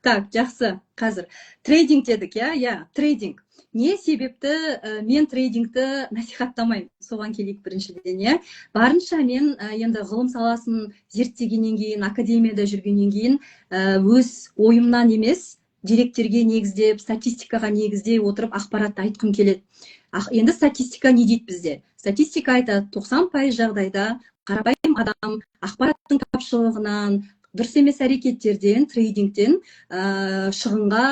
Так, жақсы. Қазір трейдинг дедік, иә, трейдинг. Не себепті мен трейдингті насихаттамаймын? Соған келейік біріншіден, иә. Барынша мен енді ғылым саласын зерттегеннен кейін, академияда жүргеннен кейін өз ойымнан емес, деректерге негіздеп, статистикаға негіздей отырып ақпаратты айтқым келеді. Енді статистика не дейді бізде? Статистика айтады, 90% жағдайда қарапайым адам ақпараттың тапшылығынан, дұрыс емес әрекеттерден, трейдингтен шығынға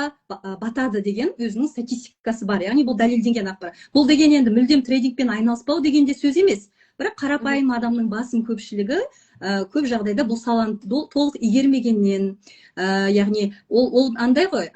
батады деген өзінің статистикасы бар. Яғни бұл дәлелденген ақпарат. Бұл деген енді мүлдем трейдингпен айналыспау деген де сөз емес. Бірақ қарапайым адамның басым көпшілігі көп жағдайда бұл саланы толық игермегеннен, яғни ол андай ғой,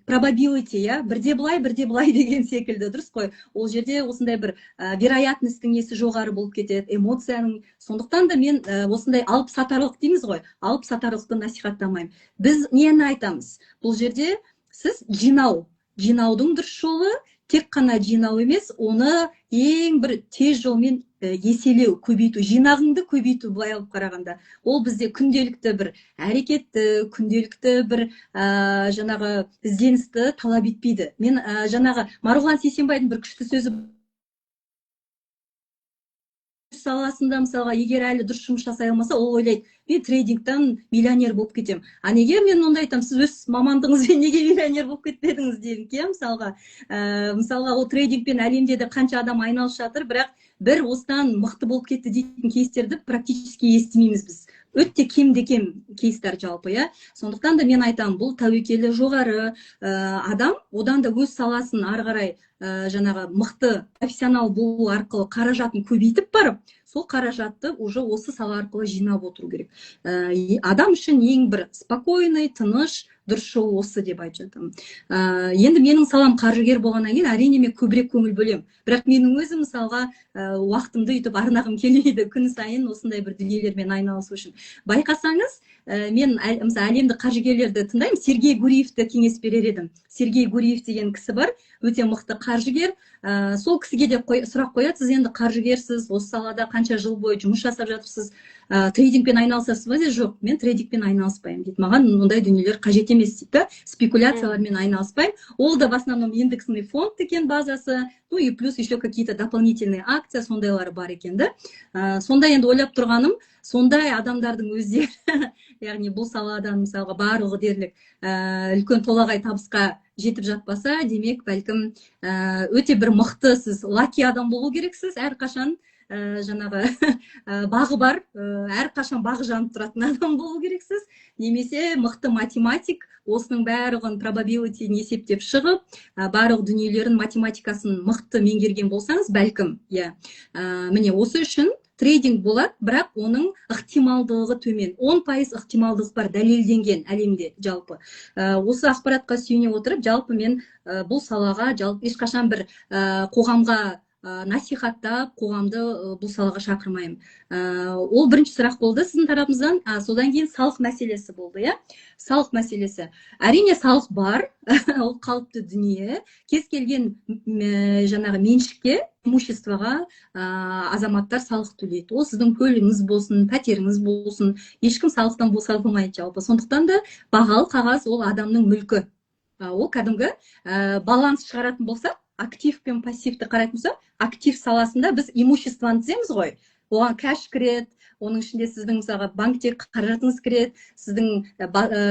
probability, бірде былай деген секілді, дұрыс қой. Ол жерде осындай бір вероятностың несі жоғары болып кетеді, эмоцияның. Сондықтан да мен осындай алып сатарлық дейміз ғой, алып сатарлықты насихаттамаймын. Біз нені айтамыз? Бұл жерде сіз жинаудың дұрыс жолы тек қана жинау емес, оны ең бір тез жолмен еселеу, көбейту, жинағыңды көбейту былай алып қарағанда. Ол бізде күнделікті бір әрекетті, күнделікті бір жаңағы ізденісті талап етпейді. Мен жаңағы Марғұлан Сейсенбайдың бір күшті сөзі саласында мысалға егер әлі дұрыс жұмыс жасай алмаса, ол ойлайды, мен трейдингтен миллионер болып кетемін. А неге мен онда айтамын, сіз өз мамандығыңызбен неге миллионер болып кетпедіңіз деймін ке, мысалға ол трейдингпен әлемде де қанша адам айналысып жатыр, бірақ бір осыдан мықты болып кетті дейтін кейстерді практически естімейміз біз. Өте кем кейстер жалпы, иә. Сондықтан да мен айтамын, бұл тәуекелі жоғары адам, одан да өз саласын ары қарай жаңағы мықты профессионал болу арқылы қаражатын көбейтіп барып, сол қаражатты уже осы сала арқылы жинап отыру керек. Адам үшін ең бір спокойный, тыныш, дұрыс жол осы деп айтып жатырмын. Енді менің салам қаржыгер болғаннан кейін әрине мен көбірек көңіл бөлемін. Бірақ менің өзім мысалға уақытымды үйтіп арнағым келмейді күн сайын осындай бір дүниелермен айналысу үшін. Байқасаңыз, мен мысалы әлемдік қаржыгерлерді тыңдаймын, Сергей Гуриевті кеңес берер едім. Сергей Гуриев деген кісі бар, өте мықты қаржыгер. Сол кісіге де сұрақ қояды, сіз енді қаржыгерсіз, осы салада қанша жыл бойы жұмыс жасап жатырсыз, трейдингпен айналысасыз ба? Жоқ, мен трейдингпен айналыспаймын дейді. Маған ондай дүниелер қажет емес дейді, спекуляциялармен айналыспаймын. Ол да в основном индексный фонд екен базасы, ну и плюс еще какие-то дополнительные акция, сондайлары бар екен да. Сонда енді ойлап тұрғаным, сондай адамдардың өздері, яғни бұл саладан мысалға барлығы дерлік үлкен толағай табысқа жетіп жатпаса, демек бәлкім өте бір мықты, сіз лаки адам болу керексіз, әрқашан жаңағы бағы бар, әрқашан бағы жанып тұратын адам болу керексіз, немесе мықты математик, осының барлығын probability-ін есептеп шығып, барлық дүниелерін математикасын мықты меңгерген болсаңыз, бәлкім, міне осы үшін трейдинг болады, бірақ оның ықтималдылығы төмен. 10% ықтималдылық бар, дәлелденген әлемде жалпы. Осы ақпаратқа сүйене отырып, жалпы мен бұл салаға жалпы ешқашан бір қоғамға насихаттап, қоғамды бұл салаға шақырмаймын. Ол бірінші сұрақ болды сіздің тарапыңыздан, содан кейін салық мәселесі болды, иә? Салық мәселесі. Әрине салық бар, ол қалыпты дүние. Кез келген жаңағы меншікке, имуществоға азаматтар салық төлейді. Ол сіздің көлігіңіз болсын, пәтеріңіз болсын, ешкім салықтан босатылмайды жалпы. Сондықтан да бағалы қағаз ол адамның мүлкі. Ол кәдімгі баланс шығаратын болса, актив пен пассивті қарайтын болса, актив саласында біз имуществоны тіземіз ғой. Оған кэш кіреді, оның ішінде сіздің мысалға банкте қаражатыңыз кіреді, сіздің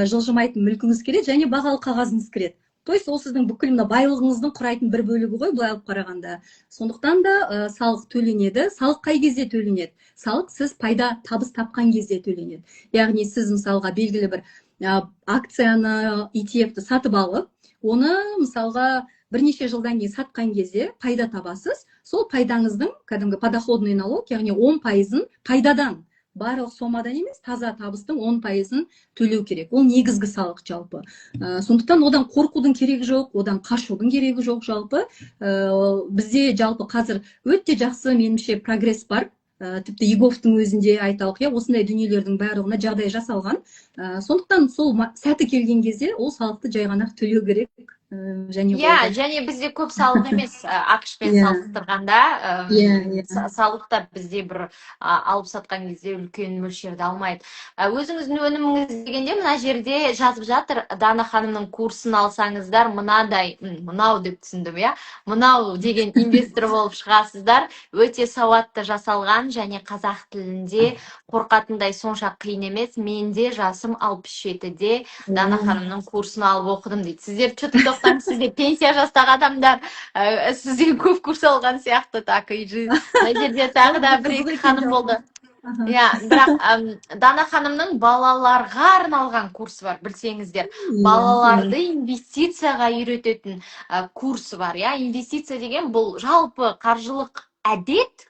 жылжымайтын мүлкіңіз кіреді, және бағалы қағазыңыз кіреді. То есть ол сіздің бүкіл байлығыңыздың құрайтын бір бөлігі ғой, былай алып қарағанда. Сондықтан да салық төленеді. Салық қай кезде төленеді? Салық сіз пайда, табыс тапқан кезде төленеді. Яғни сіз мысалға белгілі бір акцияны, ETF-ті сатып алып, оны мысалға бірнеше жылдан кейін сатқан кезде пайда табасыз. Сол пайдаңыздың кәдімгі подоходный налог, яғни 10%-ын пайдадан, барлық сомадан емес, таза табыстың 10%-ын төлеу керек. Ол негізгі салық жалпы. Сондықтан одан қорқудың керегі жоқ, одан қашудың керегі жоқ жалпы. Бізде жалпы қазір өте жақсы меніңше прогресс бар. Тіпті Еговтың өзінде айталық, осындай дүниелердің барлығына жағдай жасалған. Сондықтан сол сәті келген кезде ол салықты жай ғана төлеу керек. Және бізде көп салық емес, ақш-пен салыстырғанда салықта бізде бір алып сатқан кезде үлкен мөлшерді алмайды. Өзіңіздің өніміңіз дегенде мына жерде жазып жатыр, Дана ханымның курсын алсаңыздар, мынау деп түсіндім, мынау деген инвестор болып шығасыздар, өте сауатты жасалған және қазақ тілінде қорқатындай сонша қиын емес. Менде жасым 67-де Дана ханымның курсын алып оқыдым дейді. Сіздер чөтіп сізде пенсия жастағы адамдар, сізден көп курс алған сияқты, так, мына жерде тағы да бір-екі ханым болды. Бірақ Дана ханымның балаларға арналған курсы бар, білсеңіздер. Балаларды инвестицияға үйрететін курсы бар. Инвестиция деген бұл жалпы қаржылық әдет,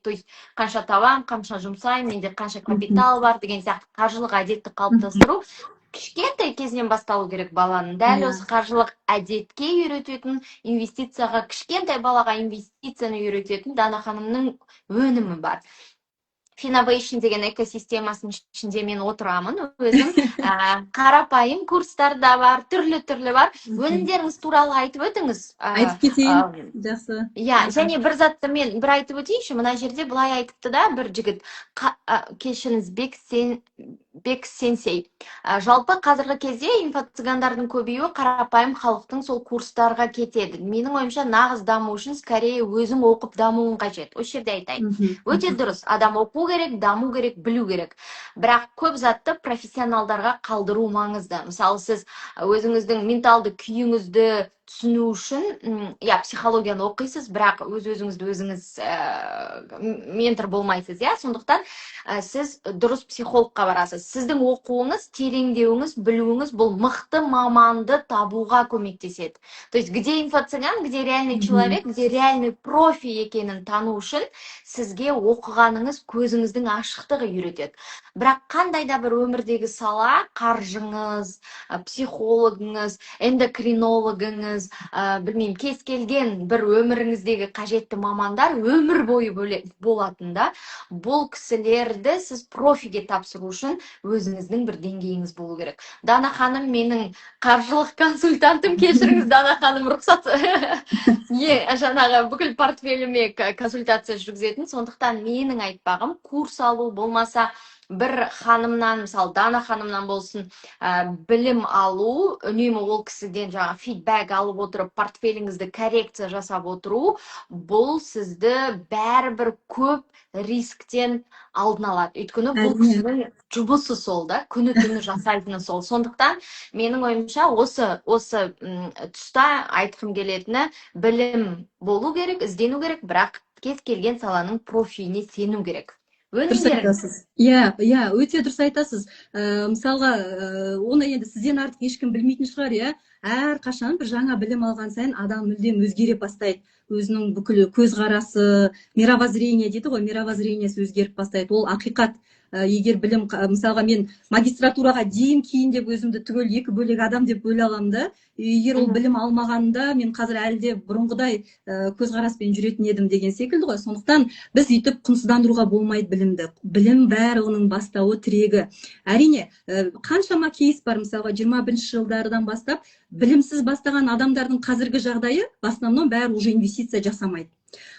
то есть қанша табам, қанша жұмсаймын, менде қанша капитал бар деген сияқты қаржылық әдетті қалыптастыру кішкентай кезінен басталу керек баланың. Дәл осы қаржылық әдетке үйрететін, инвестицияға, кішкентай балаға инвестицияны үйрететін Дана ханымның өнімі бар. Finovation деген экосистемасының ішінде мен отырамын өзім. Қарапайым курстар да бар, түрлі бар. Өнімдеріңіз туралы айтып өтіңіз. Айтып кетейін, жақсы. Және бір затты мен бір айтып өтейінші, мына жерде былай айтыпты да бір жігіт, кешіріңіз, Бек Сенсей. Жалпы қазіргі кезде инфо-цыгандардың көбеюі қарапайым халықтың сол курстарға кетеді. Менің ойымша нағыз даму үшін скорее өзің оқып дамуың қажет. Осы жерде айтайын. Өте дұрыс. Адам оқу керек, даму керек, білу керек. Бірақ көп затты профессионалдарға қалдыру маңызды. Мысалы, сіз өзіңіздің менталды күйіңізді түсіну үшін, психологияны оқисыз, бірақ өзіңізді өзіңіз ментор болмайсыз, сондықтан сіз дұрыс психологқа барасыз. Сіздің оқуыңыз, тереңдеуіңіз, білуіңіз бұл мықты маманды табуға көмектеседі. То есть, где инфо-цыган, где реальный человек, где реальный профи екенін тану үшін сізге оқығаныңыз көзіңіздің ашықтығы үйретеді. Бірақ қандай да бір өмірдегі сала, қаржыңыз, психологыңыз, эндокринологыңыз, білмеймін, кез келген бір өміріңіздегі қажетті мамандар өмір бойы болатында, бұл кісілерді сіз профиге тапсыру үшін өзіңіздің бір деңгейіңіз болу керек. Дана ханым менің қаржылық консультантым, кешіріңіз, Дана ханым рұқсат жаңағы бүкіл портфеліме консультация жүргізетін, сондықтан менің айтпағым курс алу болмаса бір ханымнан, мысалы Дана ханымнан болсын, білім алу, үнемі ол кісіден жаңа фидбэк алып отырып, портфеліңізді коррекция жасап отыру, бұл сізді бәрібір көп рисктен алдын алады. Өйткені бұл кісінің жұмысы сол да, күні түні жасайтыны сол. Сондықтан менің ойымша осы тұста айтқым келетіні білім болу керек, іздену керек, бірақ кез келген саланың профиіне сену керек. Дұрыс айтасыз. Өте дұрыс айтасыз. Мысалға, оны енді сізден артық ешкім білмейтін шығар, әрқашан бір жаңа білім алған сайын адам мүлдем өзгере бастайды. Өзінің бүкіл көзқарасы, мировоззрение дейді ғой, мировоззрениесі өзгеріп бастайды. Ол ақиқат. Егер білім, мысалға мен магистратураға дейін кейін деп өзімді түгел екі бөлек адам деп бөле аламын да, егер ол білім алмағанда мен қазір әлде бұрынғыдай көзқараспен жүретін едім деген секілді ғой. Сондықтан біз үйтіп құнсыздандыруға болмайды білімді. Білім бәрінің бастауы, тірегі. Әрине, қаншама кейс бар, мысалға 21-ші жылдардан бастап білімсіз бастаған адамдардың қазіргі жағдайы в основном бәрі уже инвестиция жасамайды.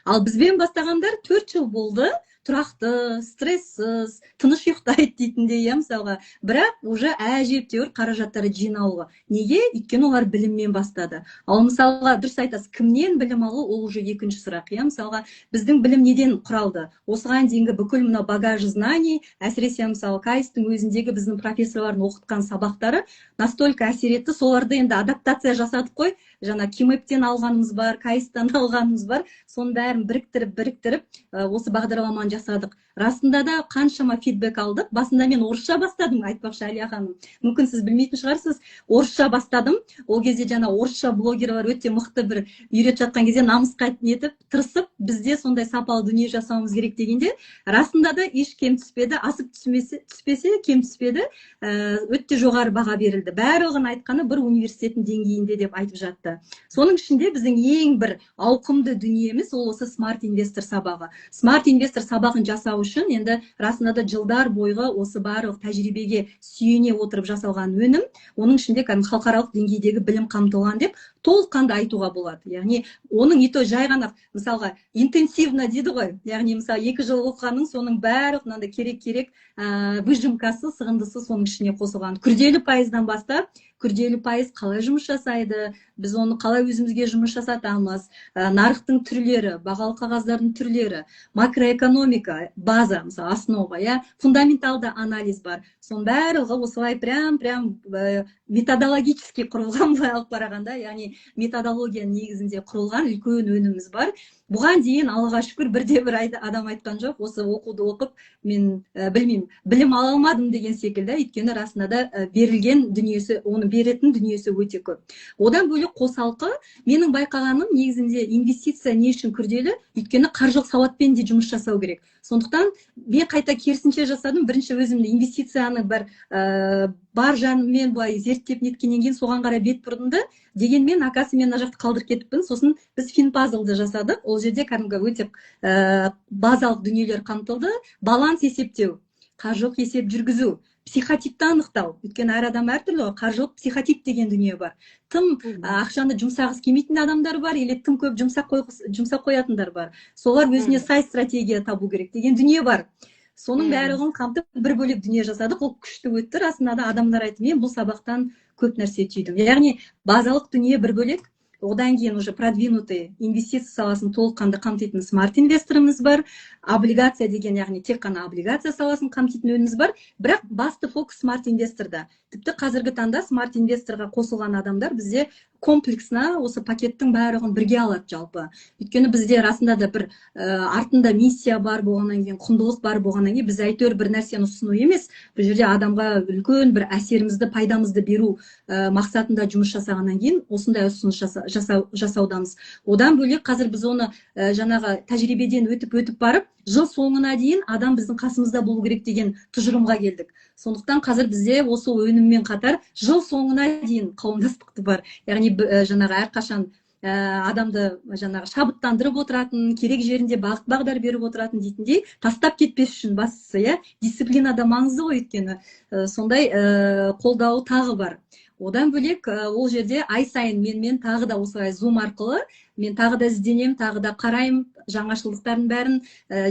Ал бізбен бастағандар 4 жыл болды, тұрақты, стрессіз, тыныш ұйықтайды дейтіндей, мысалға. Бірақ уже әжептәуір қаражаттары жинауға. Неге? Өйткені олар біліммен бастады. Ал мысалға, дұрыс айтасыз, кімнен білім алу, ол уже екінші сұрақ. Мысалға, біздің білім неден құралды? Осыған дейінгі бүкіл мына багаж знаний, әсіресе мысалы кайстың өзіндегі біздің профессорлардың оқытқан сабақтары настолько әсер етті, соларды енді адаптация жасадық қой. Жаңа кимэптен алғанымыз бар, кайстан алғанымыз бар. Соның бәрін біріктіріп, осы бағдарламаны жасадық. Расында да қаншама фидбэк алдық. Басында мен орысша бастадым, айтпақшы Әлия ханым. Мүмкін сіз білмейтін шығарсыз, орысша бастадым. Ол кезде жаңа орысша блогерлар өте мықты бір үйретіп жатқан кезде намысқа нетіп, тырысып, бізде сондай сапалы дүние жасауымыз керек дегенде, расында да еш кем түспеді, асып түспесе кем түспеді, өте жоғары баға берілді. Барлығын айтқаны бір университеттің деңгейінде деп айтып жатты. Соның ішінде біздің ең бір ауқымды дүниеміз ол осы Smart Investor сабағы. Smart Investor сабағын жасау үшін енді расында да жылдар бойғы осы барлық тәжірибеге сүйене отырып жасалған өнім, оның ішінде халықаралық деңгейдегі білім қамтылған деп толыққанды айтуға болады. Яғни оның ито жай ғана, мысалға, интенсивно дейді ғой. Яғни мысалы 2 жыл оқығанның соның барлық мынандай керек выжимкасы, сығындысы соның ішіне қосылған. Күрделі пайыздан бастап, күрделі пайыз қалай жұмыс жасайды, біз оны қалай өзімізге жұмыс жасатамыз, нарықтың түрлері, бағалы қағаздардың түрлері, макроэкономика, база, мысалы, основа, фундаменталды анализ бар. Соның барлығы осылай прям методологически құрылған, былай алып қарағанда, яғни методология негізінде құрылған үлкен өніміміз бар. Бұған дейін Аллаға шүкір бірде-бір адам айтқан жоқ, осы оқуды оқып мен білім ала алмадым деген секілді, өйткені расында да берілген дүниесі, оны беретін дүниесі өте көп. Одан бөлек қосалқы, менің байқағаным негізінде инвестиция не үшін күрделі, өйткені қаржылық сауатпен де жұмыс жасау керек. Сондықтан мен қайта керісінше жасадым. Бірінші өзімді инвестицияны бір бар жанымен былай зерттеп неткеннен кейін соған қарай бет бұрдым да, дегенмен оказывается мен мына жақты қалдырып кетіппін. Сосын біз финпазлды жасадық. Ол жерде кәдімгі өте базалық дүниелер қамтылды. Баланс есептеу, қаржылық есеп жүргізу, психотипті анықтау. Өйткені әр адам әртүрлі ғой. Қаржылық психотип деген дүние бар. Тым ақшаны жұмсағысы келмейтін адамдар бар, или тым көп жұмсақ қоятындар бар. Солар өзіне сай стратегия табу керек деген дүние бар. Соның барлығын қамтып бір бөлек дүние жасадық. Ол күшті өтті. Расында да адамдар айтты, мен бұл сабақтан көп нәрсе түйдім. Яғни базалық дүние бір бөлек. Одан кейін уже продвинутый инвестиция саласын толыққанды қамтитын смарт инвесторымыз бар. Облигация деген, яғни тек қана облигация саласын қамтитын өніміз бар. Бірақ басты фокус смарт инвесторда. Тіпті қазіргі таңда смарт инвесторға қосылған адамдар бізде комплексно осы пакеттің барлығын бірге алады жалпы. Өйткені бізде расында да бір артында миссия бар болғаннан кейін, құндылық бар болғаннан кейін, біз әйтеуір бір нәрсені ұсыну емес, бұл жерде адамға үлкен бір әсерімізді, пайдамызды беру мақсатында жұмыс жасағаннан кейін осындай ұсыныс жасаудамыз. Одан бөлек қазір біз оны жаңағы тәжірибеден өтіп барып, жыл соңына дейін адам біздің қасымызда болу керек деген тұжырымға келдік. Сондықтан қазір бізде осы өніммен қатар жыл соңына дейін қауымдастықты бар. Яғни жаңағы әрқашан адамды жаңағы шабыттандырып отыратын, керек жерінде бағыт бағдар беріп отыратын дейтіндей, тастап кетпес үшін бастысы, дисциплина да маңызды ғой, өйткені сондай қолдауы тағы бар. Одан бөлек ол жерде ай сайын мен тағы да осылай Zoom арқылы мен тағы да ізденем, тағы да қарайым, жаңашылдықтардың бәрін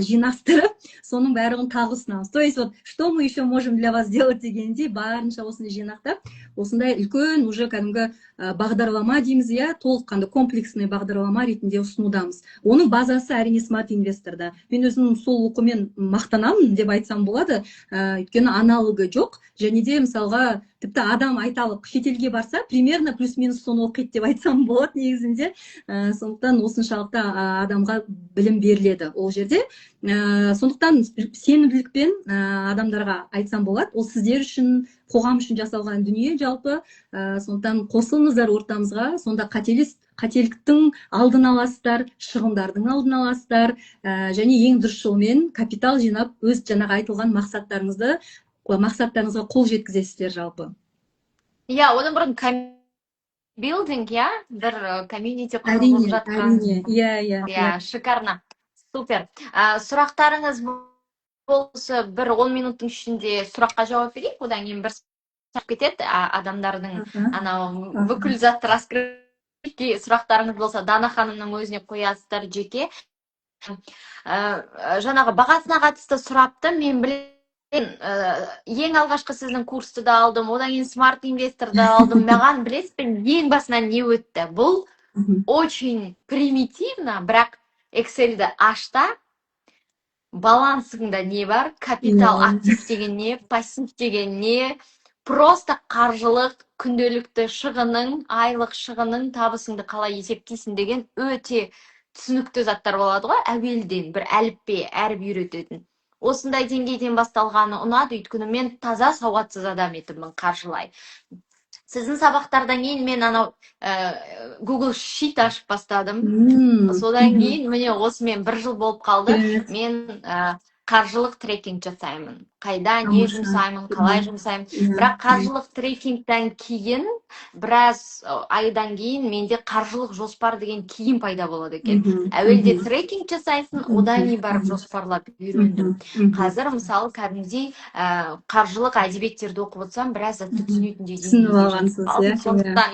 жинастырып, соның барлығын тағы ұсынамыз. То есть вот, что мы еще можем для вас сделать дегендей, барынша осыны жинақтап, осындай үлкен уже кәдімгі бағдарлама дейміз, толыққанды комплексный бағдарлама ретінде ұсынудамыз. Оның базасы әрине смарт инвесторда. Мен өзім сол оқумен мақтанамын деп айтсам болады, өйткені аналогы жоқ. Және де мысалға тіпті адам айталық шетелге барса, примерно плюс-минус соны оқиды деп айтсам болады негізінде. Сондықтан осыншалықты адамға білім беріледі ол жерде. Сондықтан сенімділікпен адамдарға айтсам болады. Ол сіздер үшін, қоғам үшін жасалған дүние жалпы. Сондықтан қосылыңыздар ортамызға. Сонда қателіктің алдын аласыздар, шығындардың алдын аласыздар, және ең дұрыс жолмен капитал жинап, өз жаңағы айтылған мақсаттарыңызға қол жеткізесіздер жалпы. Одан бұрын билдинг, бір комьюнити құрылып жатқан. Әрине. Шикарно. Супер. Сұрақтарыңыз болса, бір 10 минуттың ішінде сұраққа жауап берейік, одан кейін бір сұрақ кетеді, адамдардың бүкіл затты раскрыть. Сұрақтарыңыз болса, Дана ханымның өзіне қоясыздар жеке. Жаңағы бағасына қатысты сұрапты, мен білем. Ең алғашқы сіздің курсты да алдым, одан кейін смарт инвесторды алдым. Маған білесіз бе, ең басынан не өтті? Бұл очень примитивно, бірақ Excel-ді ашта, балансыңда не бар, капитал актив деген не, пассив деген не, просто қаржылық, күнделікті шығының, айлық шығының, табысыңды қалай есептейсің деген өте түсінікті заттар болады ғой, әуелден бір әліппе, әріп үйрететін. Осындай деңгейден басталғаны ұнады, өйткені мен таза сауатсыз адам етімін қаржылай. Сіздің сабақтардан кейін мен Google Sheet ашып бастадым. Содан кейін міне осымен 1 жыл болып қалды. Мен қаржылық трекинг жасаймын. Қайда, не жұмсаймын, қалай жұмсаймын. Бірақ қаржылық трекингтен кейін, біраз айдан кейін менде қаржылық жоспар деген кейін пайда болады екен. Әуелде трекинг жасайсың, одан кейін барып жоспарлап үйрендім. Қазір мысалы кәдімгідей қаржылық әдебиеттерді оқып отырсам, біраз затты түсінетіндей деңгейде. Сондықтан,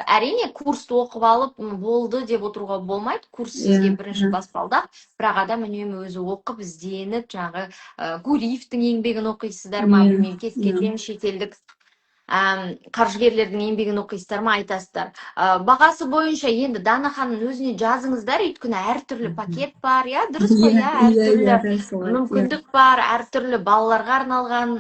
әрине курсты оқып алып болды деп отыруға болмайды. Курс сізге бірінші баспалдақ, бірақ адам үнемі өзі оқып, ізденіп, жаңағы Гуриевтің еңбегін оқисыздар ма, білмеймін, кез келген шетелдік қаржыгерлердің еңбегін оқисыздар ма, айтасыздар. Бағасы бойынша енді Дана ханым өзіне жазыңыздар, өйткені әртүрлі пакет бар, дұрыс қой, әртүрлі мүмкіндік бар, әртүрлі балаларға арналған,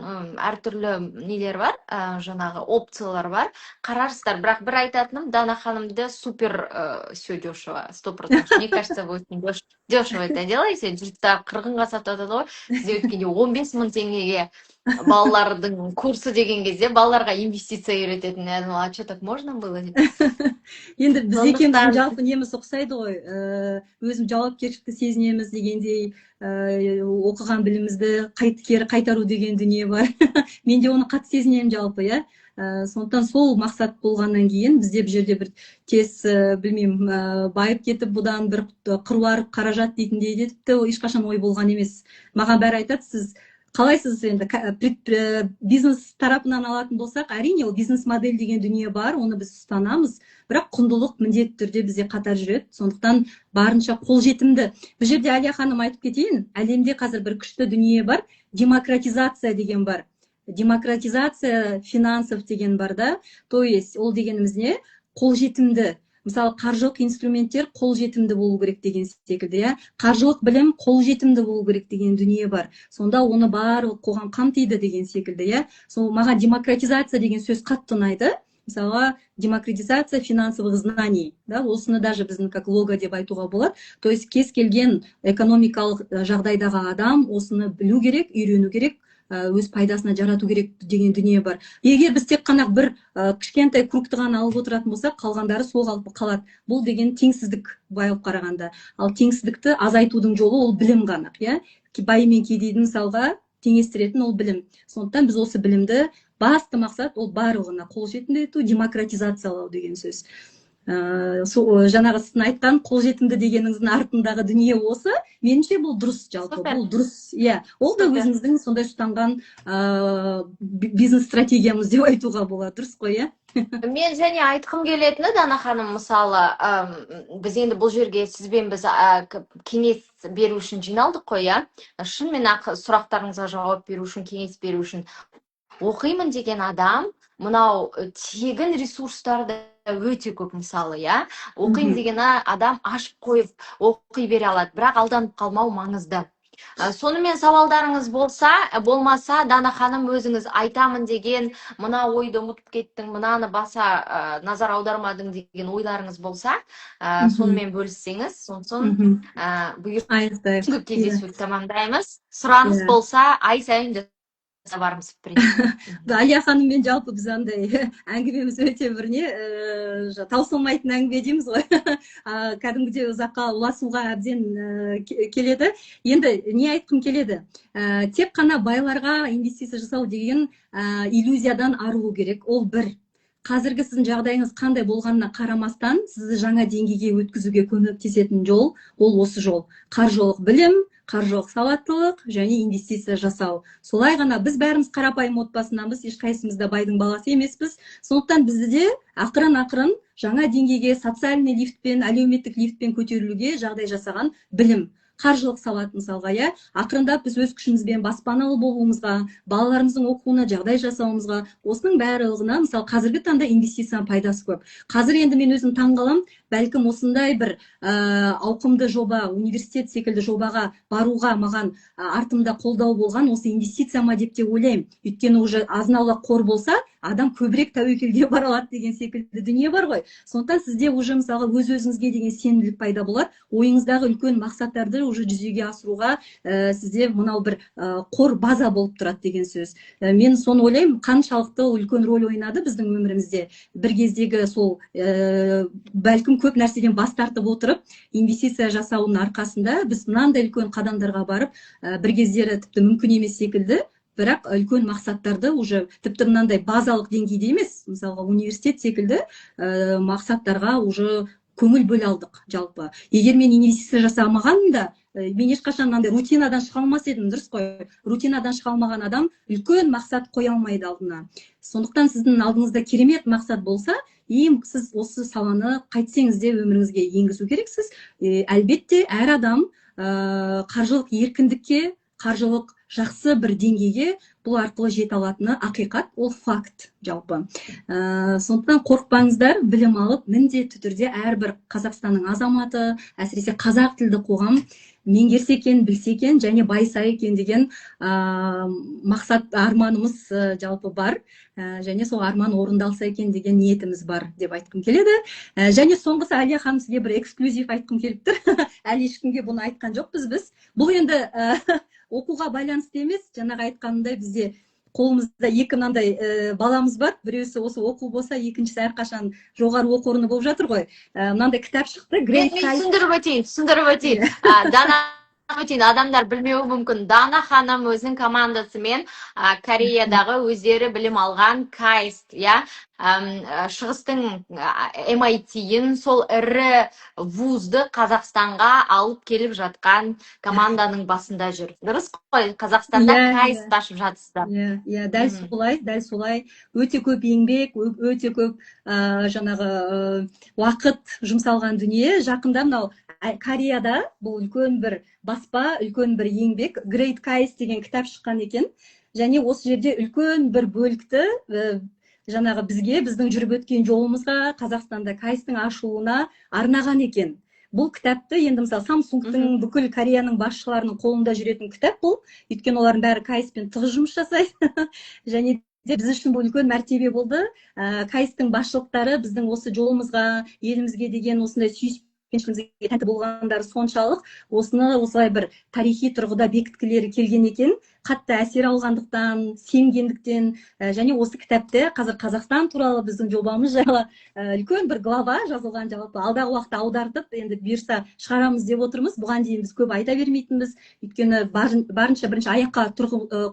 әртүрлі нелер бар, жаңағы опциялар бар. Қарарсыздар, бірақ бір айтатыным, Дана ханымды супер все дешево, 100%. Мне кажется, вы очень дешево это делаете. Жұрттар 40-ға сатады ғой, сізде өткенде 15 000 теңгеге балалардың курсы деген кезде балаларға инвестиция үйрететін. Я думала, а что так можно было деп. Енді біз екеуміздің Сондықтан жалпы неміз ұқсайды ғой, өзім жауапкершілікті сезінеміз дегендей, оқыған білімімізді кері қайтару деген дүние бар. Мен де оны қатты сезінемін жалпы, иә. Сондықтан сол мақсат болғаннан кейін бізде бұл жерде бір тез, білмеймін, байып кетіп, бұдан бір қыруар қаражат дейтіндей де тіпті ешқашан ой болған емес. Маған бәрі айтады, сіз қалайсыз енді бизнес тарапынан алатын болсақ, әрине ол бизнес модель деген дүние бар, оны біз ұстанамыз, бірақ құндылық міндетті түрде бізде қатар жүреді. Сондықтан барынша қолжетімді. Бұл жерде Әлия ханым айтып кетейін, әлемде қазір бір күшті дүние бар, демократизация деген бар. Демократизация финансов деген бар да, то есть ол дегеніміз не? Қолжетімді. Мысалы, қаржылық инструменттер қолжетімді болу керек деген секілді, иә. Қаржылық білім қолжетімді болу керек деген дүние бар. Сонда оны барлық қоғам қамтиды деген секілді, иә. Сол маған демократизация деген сөз қатты ұнайды. Мысалға, демократизация финансовых знаний, да, осыны даже біздің как лого деп айтуға болады. То есть кез келген экономикалық жағдайдағы адам осыны білу керек, үйрену керек, өз пайдасына жарату керек деген дүние бар. Егер біз тек қана бір кішкентай кругты ғана алып отыратын болсақ, қалғандары сол қалады. Бұл деген теңсіздік байып қарағанда. Ал теңсіздікті азайтудың жолы ол білім ғана, иә. Бай мен кедейдің мысалға теңестіретін ол білім. Сондықтан біз осы білімді басты мақсат ол барлығына қолжетімді ету, демократизациялау деген сөз. Жаңағы сіздің айтқан қолжетімді дегеніңіздің артындағы дүние осы. Меніңше бұл дұрыс жалпы. Бұл дұрыс. Иә, ол да өзіңіздің сондай ұстанған бизнес стратегиямыз деп айтуға болады. Дұрыс қой, иә? Мен және айтқым келетіні, Дана ханым, мысалы, біз енді бұл жерге сізбен біз кеңес беру үшін жиналдық қой, иә? Шынымен ақ сұрақтарыңызға жауап беру үшін, кеңес беру үшін. Оқимын деген адам мынау тегін ресурстарды өте көп, мысалы, иә. Оқимын деген адам ашып қойып оқи бере алады, бірақ алданып қалмау маңызды. Сонымен сауалдарыңыз болмаса, Дана ханым, өзіңіз айтамын деген, мына ойды ұмытып кеттің, мынаны баса назар аудармадың деген ойларыңыз болса, сонымен бөліссеңіз, сосын бұйыртса кездесуді тамамдаймыз. Сұраныс болса, ай сайын барымыз Әлия ханыммен жалпы біз андай әңгімеміз өте бір таусылмайтын әңгіме дейміз ғой. Кәдімгідей ұзаққа ұласуға әбден келеді. Енді не айтқым келеді? Тек қана байларға инвестиция жасау деген иллюзиядан арылу керек. Ол бір. Қазіргі сіздің жағдайыңыз қандай болғанына қарамастан, сізді жаңа деңгейге өткізуге көмектесетін жол, ол осы жол. Қаржылық білім, қаржылық сауаттылық және инвестиция жасау. Солай ғана біз бәріміз қарапайым отбасынанбыз, ешқайсымыз да байдың баласы емеспіз. Сондықтан бізді де ақырын жаңа деңгейге социальный лифтпен, әлеуметтік лифтпен көтерілуге жағдай жасаған білім. Қаржылық сауат мысалға, иә, ақырындап біз өз күшімізбен баспаналы болуымызға, балаларымыздың оқуына жағдай жасауымызға, осының барлығына, мысалы, қазіргі таңда инвестицияның пайдасы көп. Қазір енді мен өзім таңғалам, бәлкім осындай бір ауқымды жоба, университет секілді жобаға баруға маған артымда қолдау болған осы инвестиция ма деп те ойлаймын. Өйткені уже азын-аулақ қор болса, адам көбірек тәуекелге бара алады деген секілді дүние бар ғой. Сондықтан сізде уже мысалға өз-өзіңізге деген сенімділік пайда болады. Ойыңыздағы үлкен мақсаттарды уже жүзеге асыруға сізде мынау бір қор база болып тұрады деген сөз. Мен соны ойлаймын, қаншалықты үлкен рөл ойнады біздің өмірімізде. Бір кездегі сол бәлкім көп нәрседен бас тартып отырып, инвестиция жасауының арқасында біз мынандай үлкен қадамдарға барып, бір кездері тіпті мүмкін емес секілді, бірақ үлкен мақсаттарды уже тіпті мынандай базалық деңгейде емес, мысалға университет секілді мақсаттарға уже көңіл бөле алдық жалпы. Егер мен инвестиция жасамағаным да, мен ешқашан мынандай рутинадан шыға алмас едім, дұрыс қой. Рутинадан шыға алмаған адам үлкен мақсат қоя алмайды алдына. Сондықтан сіздің алдыңызда керемет мақсат болса, сіз осы саланы қайтсеңіз де өміріңізге енгізу керексіз. Әлбетте әр адам қаржылық еркіндікке, қаржылық жақсы бір деңгейге бұл арқылы жете алатыны ақиқат, ол факт жалпы. Сондықтан қорықпаңыздар, білім алып, міндетті түрде әрбір Қазақстанның азаматы, әсіресе қазақ тілді қоғам меңгерсе екен, білсе екен және байса екен деген мақсат, арманымыз жалпы бар. Және сол арман орындалса екен деген ниетіміз бар деп айтқым келеді. Және соңғысы, Әлия ханым, сізге бір эксклюзив айтқым келіп тұр. Әлі ешкімге бұны айтқан жоқпыз біз. Бұл енді оқуға байланысты емес, жаңағы айтқанымдай бізде қолымызда екі мынандай баламыз бар. Біреусі осы оқу болса, екіншісі әрқашан жоғары оқу орны болып жатыр ғой. Мынандай кітап шықты. мен Great Guys. түсіндіріп өтейін. Дана адамдар білмеуі мүмкін. Дана ханым өзінің командасымен Кореядағы өздері білім алған KAIST, шығыстың MIT-ін, сол ірі вузды Қазақстанға алып келіп жатқан команданың басында жүр. Дұрыс қой, Қазақстанда KAIST ашып жатсыздар. Дәл солай. Өте көп еңбек, өте көп жаңағы уақыт жұмсалған дүние. Жақында мынау Кореяда бұл үлкен бір баспа, үлкен бір еңбек, Great KAIST деген кітап шыққан екен. Және осы жерде үлкен бір бөлікті жаңағы біздің жүріп өткен жолымызға, Қазақстанда KAIST-тың ашылуына арнаған екен. Бұл кітапты енді мысалы Samsung-тың, бүкіл Кореяның басшыларының қолында жүретін кітап бұл. Өйткені олардың бәрі KAIST-пен тығыз жұмыс жасайды. Және біз үшін бұл үлкен мәртебе болды. KAIST-тың басшылықтары біздің осы жолымызға, елімізге деген осындай сүйіспеншілігімізге тәнті болғандары соншалық, осылай бір тарихи тұрғыда бекіткілері келген екен. Қатты әсер алғандықтан, сенгендіктен, және осы кітапты қазір Қазақстан туралы біздің жобамыз жайлы үлкен бір глава жазылған. Жалпы алдағы уақытта аудартып, енді бұйырса шығарамыз деп отырмыз. Бұған дейін біз көп айта бермейтінбіз, өйткені барынша бірінші аяққа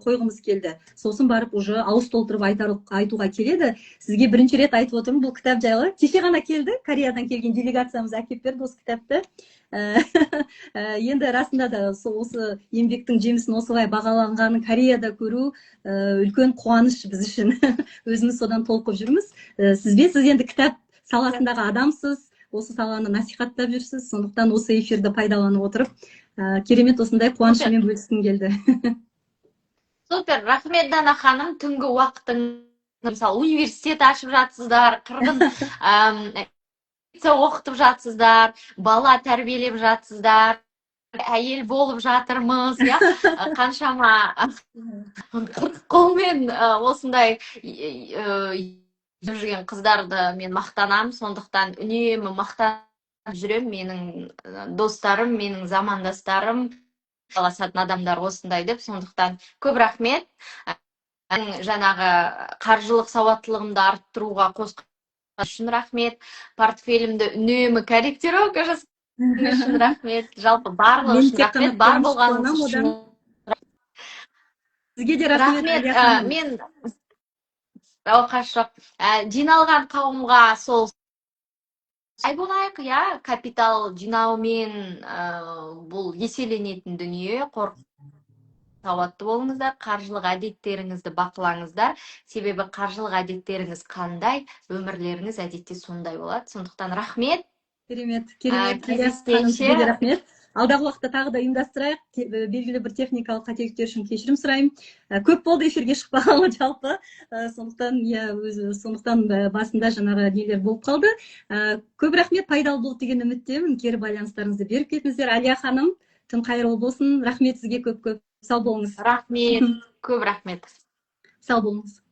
қойғымыз келді. Сосын барып уже ауыз толтырып айтуға келеді. Сізге бірінші рет айтып отырмын бұл кітап жайлы. Кеше ғана келді, Кореядан келген делегациямыз әкеліп берді осы кітапты. Енді расында да осы еңбектің жемісін осылай бағаланғанын Кореяда көру үлкен қуаныш біз үшін. Өзіміз содан толқып жүрміз. Сіз енді кітап саласындағы адамсыз, осы саланы насихаттап жүрсіз. Сондықтан осы эфирді пайдаланып отырып, керемет осындай қуанышымен бөліскім келді. Супер, рахмет Дана ханым. Түнгі уақытың, мысалы, университет ашып жатсыздар, қырғын оқытып жатсыздар, бала тәрбиелеп жатсыздар, әйел болып жатырмыз, қаншама қолмен осындай жүрген қыздарды мен мақтанам, сондықтан үнемі мақтанып жүрем. Менің достарым, менің замандастарым, таласатын адамдар осындай деп, сондықтан көп рахмет. Жаңағы қаржылық сауаттылығымды арттыруға қосқан үшін рахмет. Портфелімді үнемі корректировка жасаған үшін рахмет. Жалпы барлығы үшін рахмет. Бар болғаныңыз үшін. Сізге де рахмет. Мен жиналған қауымға сол болайық, капитал жинаумен бұл еселенетін дүние. Сауатты болыңыздар, қаржылық әдеттеріңізді бақылаңыздар. Себебі қаржылық әдеттеріңіз қандай, өмірлеріңіз әдетте сондай болады. Сондықтан рахмет. Керемет. Кездескенше рахмет. Алдағы уақытта тағы да ұйымдастырайық. Белгілі бір техникалық қателіктер үшін кешірім сұраймын. Көп болды эфирге шықпағалы жалпы. Сондықтан басында жаңағы нелер болып қалды. Көп рахмет, пайдалы болды деген үміттемін. Кері байланыстарыңызды беріп кетіңіздер. Әлия ханым, түн қайырлы болсын. Рахмет сізге көп-көп. Сау болыңыз. Рахмет, көп рахмет. Сау болыңыз.